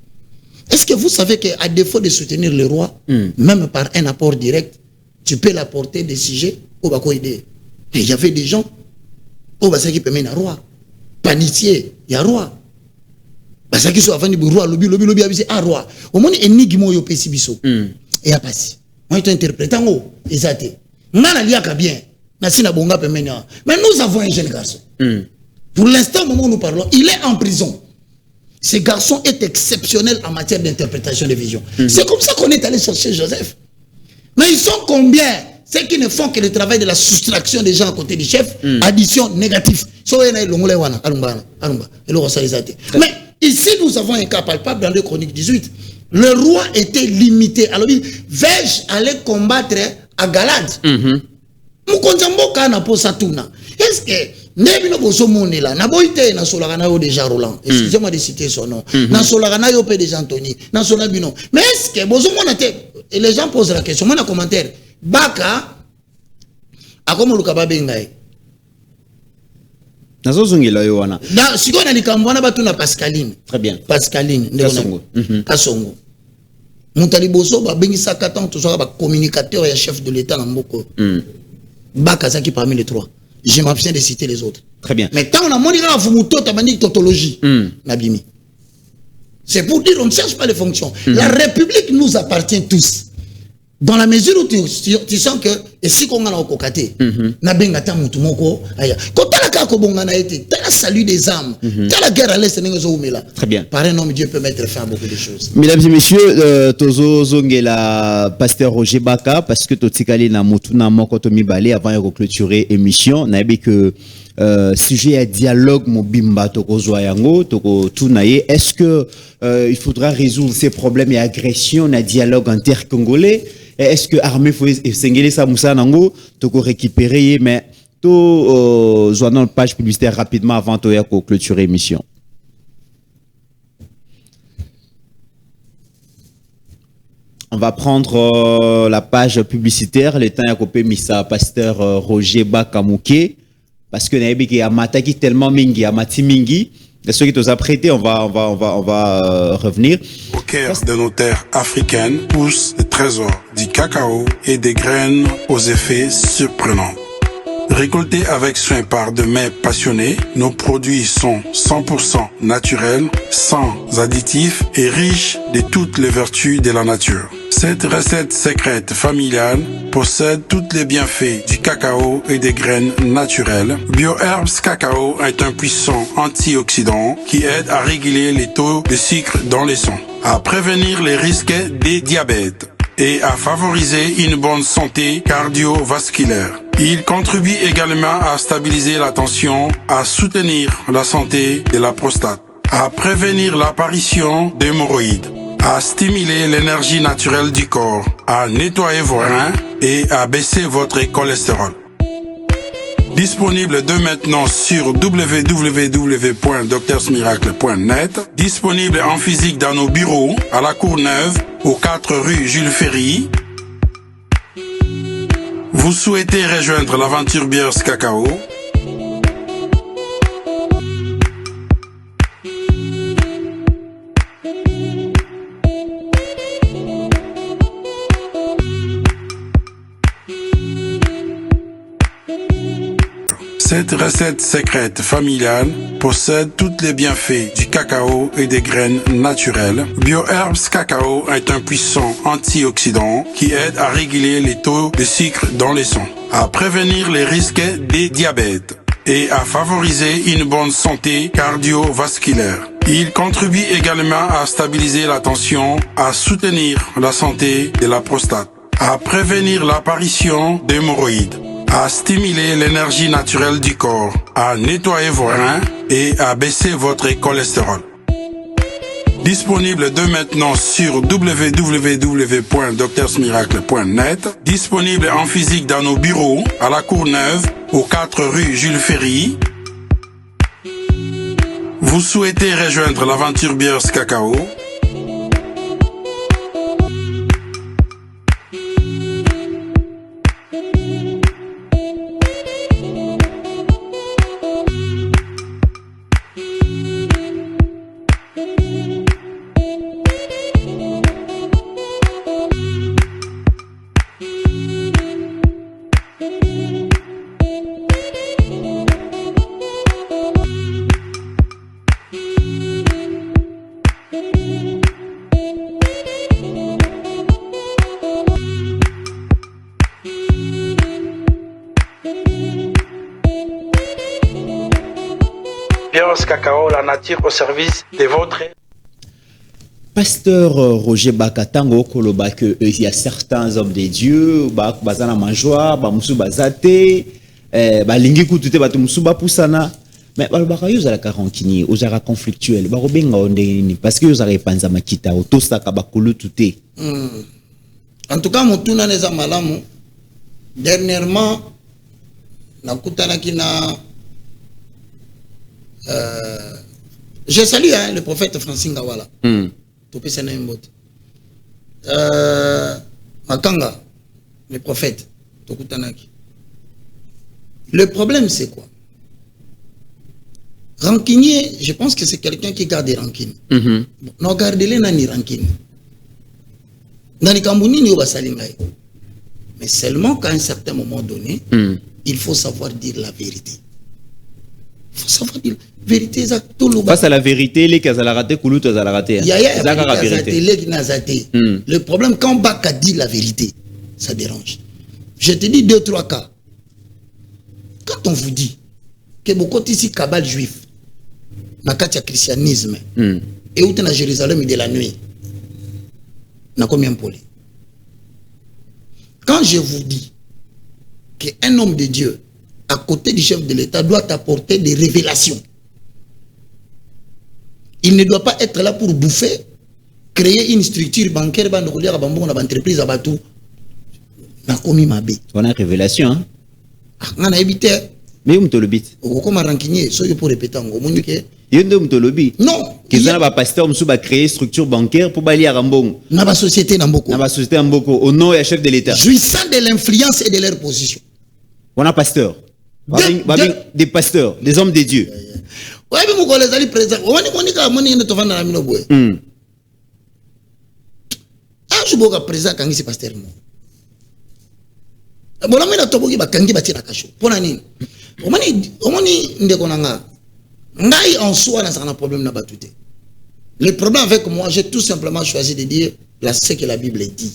Est-ce que vous savez qu'à défaut de soutenir le roi, même par un apport direct, tu peux l'apporter des sujets au Bako aider? Et il y avait des gens au Basa qui permettent un roi. Panitier, il y a roi. Basa qui sont avant du roi, lobby, un roi. Au moins, énigme yo pesi biso. Et a passé. Moi, je t'interprète en haut. Exacté. Nana liaka bien. Nasina bonga permet. Mais nous avons un jeune garçon. Pour l'instant, au moment où nous parlons, il est en prison. Ce garçon est exceptionnel en matière d'interprétation des visions. C'est comme ça qu'on est allé chercher Joseph. Mais ils sont combien? Ceux qui ne font que le travail de la soustraction des gens à côté du chef, addition négative. Mais ici, nous avons un cas palpable dans le Chronique 18. Le roi était limité. Alors, vais-je aller combattre à Galade? Est-ce que Nebino Bosomone là, Naboite, Nasolagana déjà Roland, excusez-moi de citer son nom, Nasolagana Yopé déjà Anthony, Nasolabino. Mais est-ce que Bosomone, et les gens posent la question, moi, dans commentaire, Baka, a comme le Kababengaï. Si on a dit qu'on a Pascaline. Très bien. Pascaline. Kasongo. Montali Bosso, Bengisa Katan, tout ça, communicateur et chef de l'État dans Mboko. Baka, ça qui parmi les 3. Je m'abstiens de citer les autres. Très bien. Mais tant on a montré la Fumuto, tu as dit tautologie. Nabimi. C'est pour dire on ne cherche pas les fonctions. La République nous appartient tous. Dans la mesure où tu sens que, et si on a au cocaté, Nabengata Moutumoko, quand tu as la Kakobongana été, tu as la salut des âmes, tu as la guerre à l'Est, très bien. Par un homme, Dieu peut mettre fin à beaucoup de choses. Mesdames et messieurs, Tozo Zongela, pasteur Roger Baka, parce que Totikali na Moutuna Mokotomi Balé, avant de clôturer l'émission, n'a pas que sujet à dialogue Mobimba Toko Zoyango, Toko Tunaye, est-ce que il faudra résoudre ces problèmes et agressions na dialogue inter-congolais? Est-ce que l'armée faut s'engager ça Moussa Nango, Toko récupérer, mais tout joignant une page publicitaire rapidement avant de clôturer l'émission. On va prendre la page publicitaire, le temps à couper Missa pasteur Roger Bakamouké, parce que Naïbi qui a mataki tellement mingi, a mati mingi, ceux qui t'ont apprêté, on va revenir. Au cœur de nos terres africaines poussent des trésors du cacao et des graines aux effets surprenants. Récoltés avec soin par de mains passionnées, nos produits sont 100% naturels, sans additifs et riches de toutes les vertus de la nature. Cette recette secrète familiale possède tous les bienfaits du cacao et des graines naturelles. BioHerbs Cacao est un puissant antioxydant qui aide à réguler les taux de sucre dans le sang, à prévenir les risques des diabètes et à favoriser une bonne santé cardiovasculaire. Il contribue également à stabiliser la tension, à soutenir la santé de la prostate, à prévenir l'apparition d'hémorroïdes, à stimuler l'énergie naturelle du corps, à nettoyer vos reins et à baisser votre cholestérol. Disponible dès maintenant sur www.docteursmiracle.net. Disponible en physique dans nos bureaux, à la Courneuve, aux 4 rue Jules Ferry. Vous souhaitez rejoindre l'aventure Biers Cacao? Cette recette secrète familiale possède tous les bienfaits du cacao et des graines naturelles. BioHerbs Cacao est un puissant antioxydant qui aide à réguler les taux de sucre dans le sang, à prévenir les risques des diabètes et à favoriser une bonne santé cardiovasculaire. Il contribue également à stabiliser la tension, à soutenir la santé de la prostate, à prévenir l'apparition d'hémorroïdes, à stimuler l'énergie naturelle du corps, à nettoyer vos reins et à baisser votre cholestérol. Disponible dès maintenant sur www.docteursmiracle.net. Disponible en physique dans nos bureaux, à la Courneuve, aux 4 rue Jules Ferry. Vous souhaitez rejoindre l'aventure Biers Cacao? Biers Cacao, la nature au service de votre... Pasteur Roger Bakatango koloba que il y a certains hommes de Dieu bazana manjoa ba musu bazate ba lingi kutute ba musu ba pusana mais ba yo za la karankini ozara conflictuel ba robenga ondeni parce que yo za repanza makita otosaka ba kulutute. En tout cas mutuna neza malamu dernièrement nakutana kina je salue le prophète Francine Ngawala. Makanga, le prophète. Le problème, c'est quoi? Rancunier, je pense que c'est quelqu'un qui garde des rancines. Non, gardez-les, nani rancune. Nani kambouni ni obasalingaï. Mais seulement qu'à un certain moment donné, il faut savoir dire la vérité. Il faut savoir dire la vérité exacte. Face à la vérité, les cas à la raté, Koulout à la raté. Il y a la vérité. Le problème, quand Baka dit la vérité, ça dérange. Je te dis 2-3 cas. Quand on vous dit que beaucoup ici cabale juif, Nakatia christianisme, et où tu es à Jérusalem de la nuit, n'a combien pour lui? Quand je vous dis qu'un homme de Dieu, à côté du chef de l'État, doit apporter des révélations. Il ne doit pas être là pour bouffer, créer une structure bancaire, une entreprise à Batou. On a révélation. Hein? On a évité. Mais où le bit? Comment rancunier, soyez pour répéter en gros. Non. Qu'ils ont un pasteur qui a créé une structure bancaire pour balayer à Rambon. Dans la société Namboko. Dans la société Namboko, au nom et chef de l'État. Jouissant de l'influence et de leur position. On a pasteur. Des pasteurs, des hommes de Dieu. Ouais, mais mon collègue est président. On est de vendre la mine au bois. Ah, je suis président quand il s'est pasteur. Bon, là, mais tobo qui va kangi bâtir la cache. Pour l'année. On est ndekonanga. Ngai en soi, n'a pas de problème n'a pas tout. Le problème avec moi, j'ai tout simplement choisi de dire ce que la Bible dit.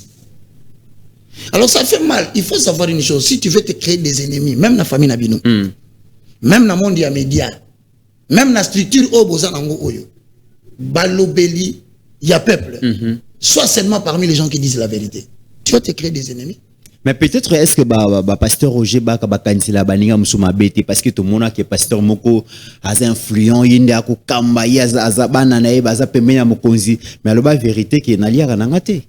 Alors ça fait mal. Il faut savoir une chose. Si tu veux te créer des ennemis, même dans la famille Nabino, même dans le monde des médias, même dans la structure Oyo, Balobeli, il y a peuple. Soit seulement parmi les gens qui disent la vérité. Tu vas te créer des ennemis. Mais peut-être est-ce que pasteur Roger Baka kansela baninga musuma bete parce que tout le monde que pasteur moko az influent yinde ako kamba yaza bana na baza pemenya mokonzi mais aloba vérité que nalia kananga te.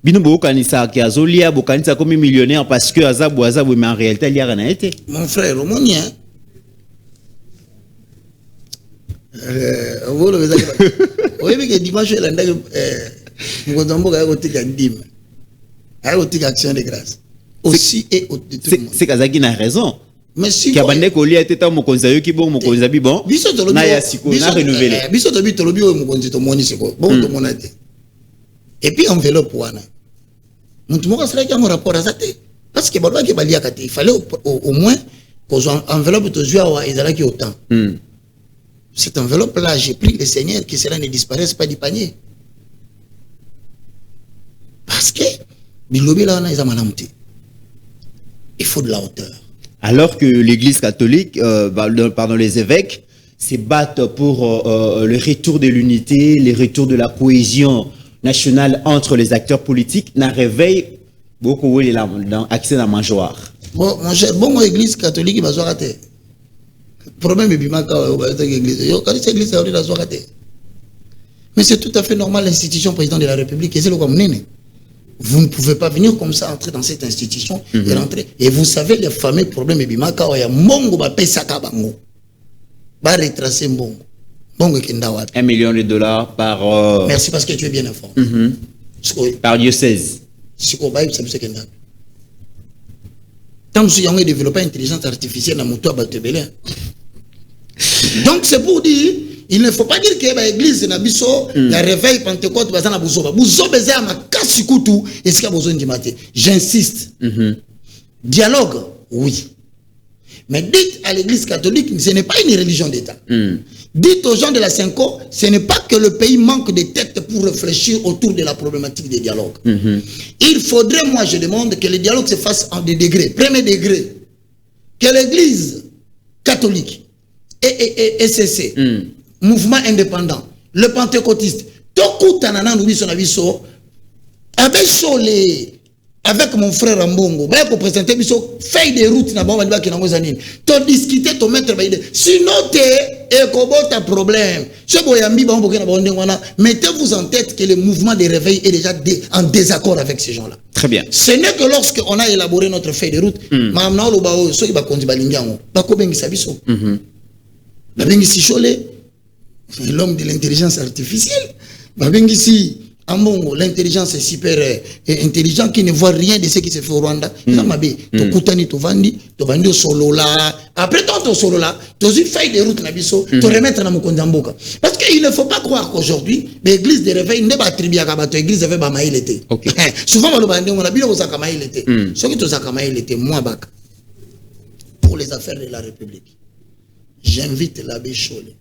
Bino bo kanisa ki azolia bo kanisa comme millionnaire parce que azabu mais en réalité lia kana été. Mon frère omonien volo beza oyebi ke dimanche la ndage ngodombo ka kotika ndima. Action de grâce. Aussi et au tout le monde. C'est Kazaki n'a raison. Mais si qui a bandé colis a été mon conseiller qui bon mon conseiller bon. Na ya siko na renouvelé. Biso to bi tolobi o mon conseiller to moni siko. Bon to monate. Et puis enveloppe wana. Nous mo sera qui en rapport à ça parce que balwa ke balia kate il fallait au moins qu'on enveloppe to joie wa ezala ki autant. Cette enveloppe là j'ai pris le Seigneur que cela ne disparaisse pas du panier. Parce que il faut de la hauteur. Alors que l'Église catholique, pardon, les évêques, se battent pour le retour de l'unité, le retour de la cohésion nationale entre les acteurs politiques, n'a réveillé beaucoup dans accès à la mangeoire. Bon, mon cher, bon, l'Église catholique, il va se rater. Le problème est que l'Église va se rater. Mais c'est tout à fait normal, l'institution président de la République, et c'est le comme vous ne pouvez pas venir comme ça entrer dans cette institution et rentrer. Et vous savez les fameux problèmes bimaka oya mongo ba pesaka bango. Ba retracer mongo. Mongo kendawa. $1 million par Merci parce que tu es bien informé. Par diocèse. Siko ba ça c'est kenda. Tant que vous avez développé l'intelligence artificielle dans moto ba tebele. Donc c'est pour dire il ne faut pas dire que l'église na biso la réveil Pentecôte bazana buzoba. Buzoba za makasi kutu est-ce qu'il y a besoin de mater. J'insiste. Dialogue, oui. Mais dites à l'église catholique, ce n'est pas une religion d'État. Dites aux gens de la Cinco, ce n'est pas que le pays manque de tête pour réfléchir autour de la problématique des dialogues. Il faudrait, moi je demande, que le dialogue se fasse en des degrés. Premier degré, que l'église catholique et SCC, mouvement indépendant, le pentecôtiste, avec mon frère Ambongo, pour présenter feuille de route, to discuter, to mettre, sinon t'es problème. Mettez-vous en tête que le mouvement de réveil est déjà en désaccord avec ces gens-là. Très bien. Ce n'est que lorsqu'on a élaboré notre feuille de route, l'homme de l'intelligence artificielle, l'intelligence est super intelligent qui ne voit rien de ce qui se fait au Rwanda. Après ton solo là, tu as une feuille de route tu remettre dans mon Konzamboka. Parce qu'il ne faut pas croire qu'aujourd'hui, l'église de réveil n'est pas attribuée à l'église de réveil. Souvent, on a bien l'été. Ce qui est l'été, moi, pour les affaires de la République, j'invite l'abbé Cholé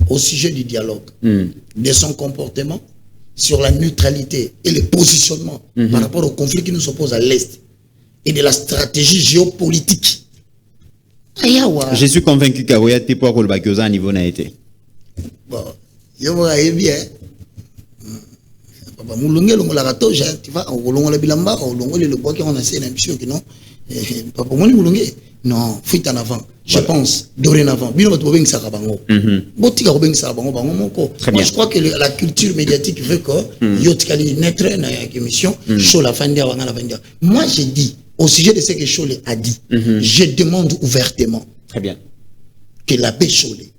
au sujet du dialogue, de son comportement, sur la neutralité et le positionnement par rapport au conflit qui nous oppose à l'Est et de la stratégie géopolitique. Je suis convaincu qu'Aouya Tepo Kolbakoza à niveau n'a été. Bon, je vois bien. Papa Moulongé, tu vois, au Longo la Bilamba, au Longo le bois qui on a essayé d'impression que non. Papa Moulongé, non, fuite en avant. Je pense, dorénavant. Moi, je crois que la culture médiatique veut que Yotkali naître une émission, moi, j'ai dit, au sujet de ce que Cholé a dit, je demande ouvertement. Très bien. Que l'abbé Cholé,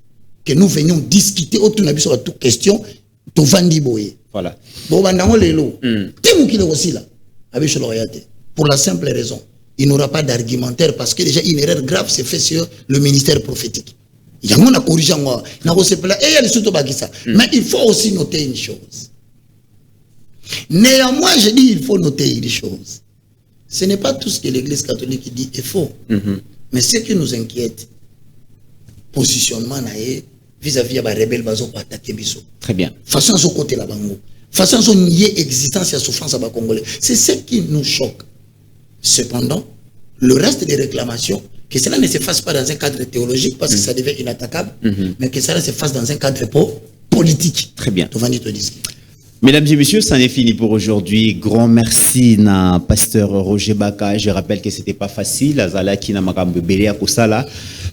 que nous venions discuter autour de sur toute question, to Vandi Boye. Voilà. Bon, aussi là, abbé Cholé, pour la simple raison. Il n'aura pas d'argumentaire parce que déjà une erreur grave s'est faite sur le ministère prophétique. Il y a mon a corrigé moi. Na ko sepela et il y a les surtout bakisa. Mais il faut aussi noter une chose. Néanmoins, je dis il faut noter une chose. Ce n'est pas tout ce que l'Église catholique dit est faux. Mais ce qui nous inquiète, positionnement vis-à-vis de la rebelle bazo pour attaquer biso. Très bien. Façon à côté la bango. Façon à nier existence et souffrance à bas congolais. C'est ce qui nous choque. Cependant, le reste des réclamations, que cela ne se fasse pas dans un cadre théologique parce que ça devient inattaquable, mais que cela se fasse dans un cadre politique. Très bien. Te dis. Mesdames et messieurs, ça en est fini pour aujourd'hui. Grand merci à pasteur Roger Baka. Je rappelle que c'était pas facile. Azala qui n'a pas belé Kosala,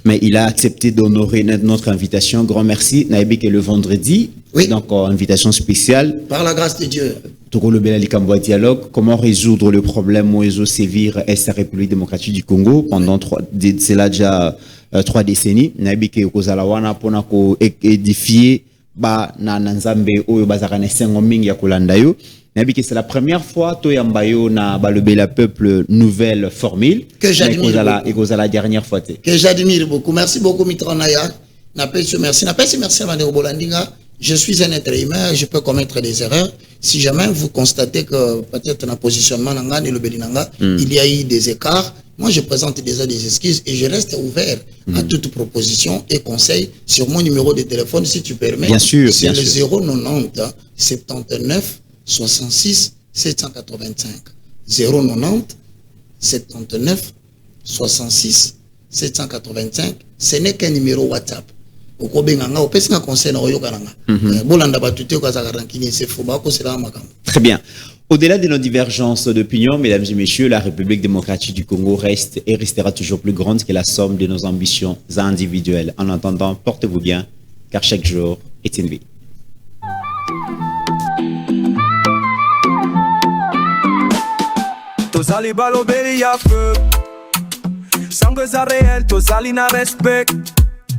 mais il a accepté d'honorer notre invitation. Grand merci. Naïbi que le vendredi. Oui. Donc, invitation spéciale. Par la grâce de Dieu. Tokolo Bela Likamboa Dialogue. Comment résoudre le problème où sévir est la République démocratique du Congo pendant c'est là déjà 3 décennies. Naïbi que Kosala wana pona ko édifier ba na nzambe oyo bazakane sengo mingi ya kolanda yo nabi que c'est la première fois to yambayo na balobela peuple nouvelle formule que j'admire et que la dernière fois que j'admire beaucoup. Merci beaucoup Mitranaya. Merci à Mandero Bolandinga. Je suis un être humain, je peux commettre des erreurs. Si jamais vous constatez que peut-être dans le positionnement il y a eu des écarts, moi je présente déjà des excuses et je reste ouvert à toute proposition et conseil sur mon numéro de téléphone si tu permets. Bien sûr, c'est le 090 79 66 785. 090 79 66 785. Ce n'est qu'un numéro WhatsApp. Très bien. Au-delà de nos divergences d'opinion, mesdames et messieurs, la République démocratique du Congo reste et restera toujours plus grande que la somme de nos ambitions individuelles. En attendant, portez-vous bien, car chaque jour est une vie. Tozali balobeli ya feu, sangue za réel, tozali na respect.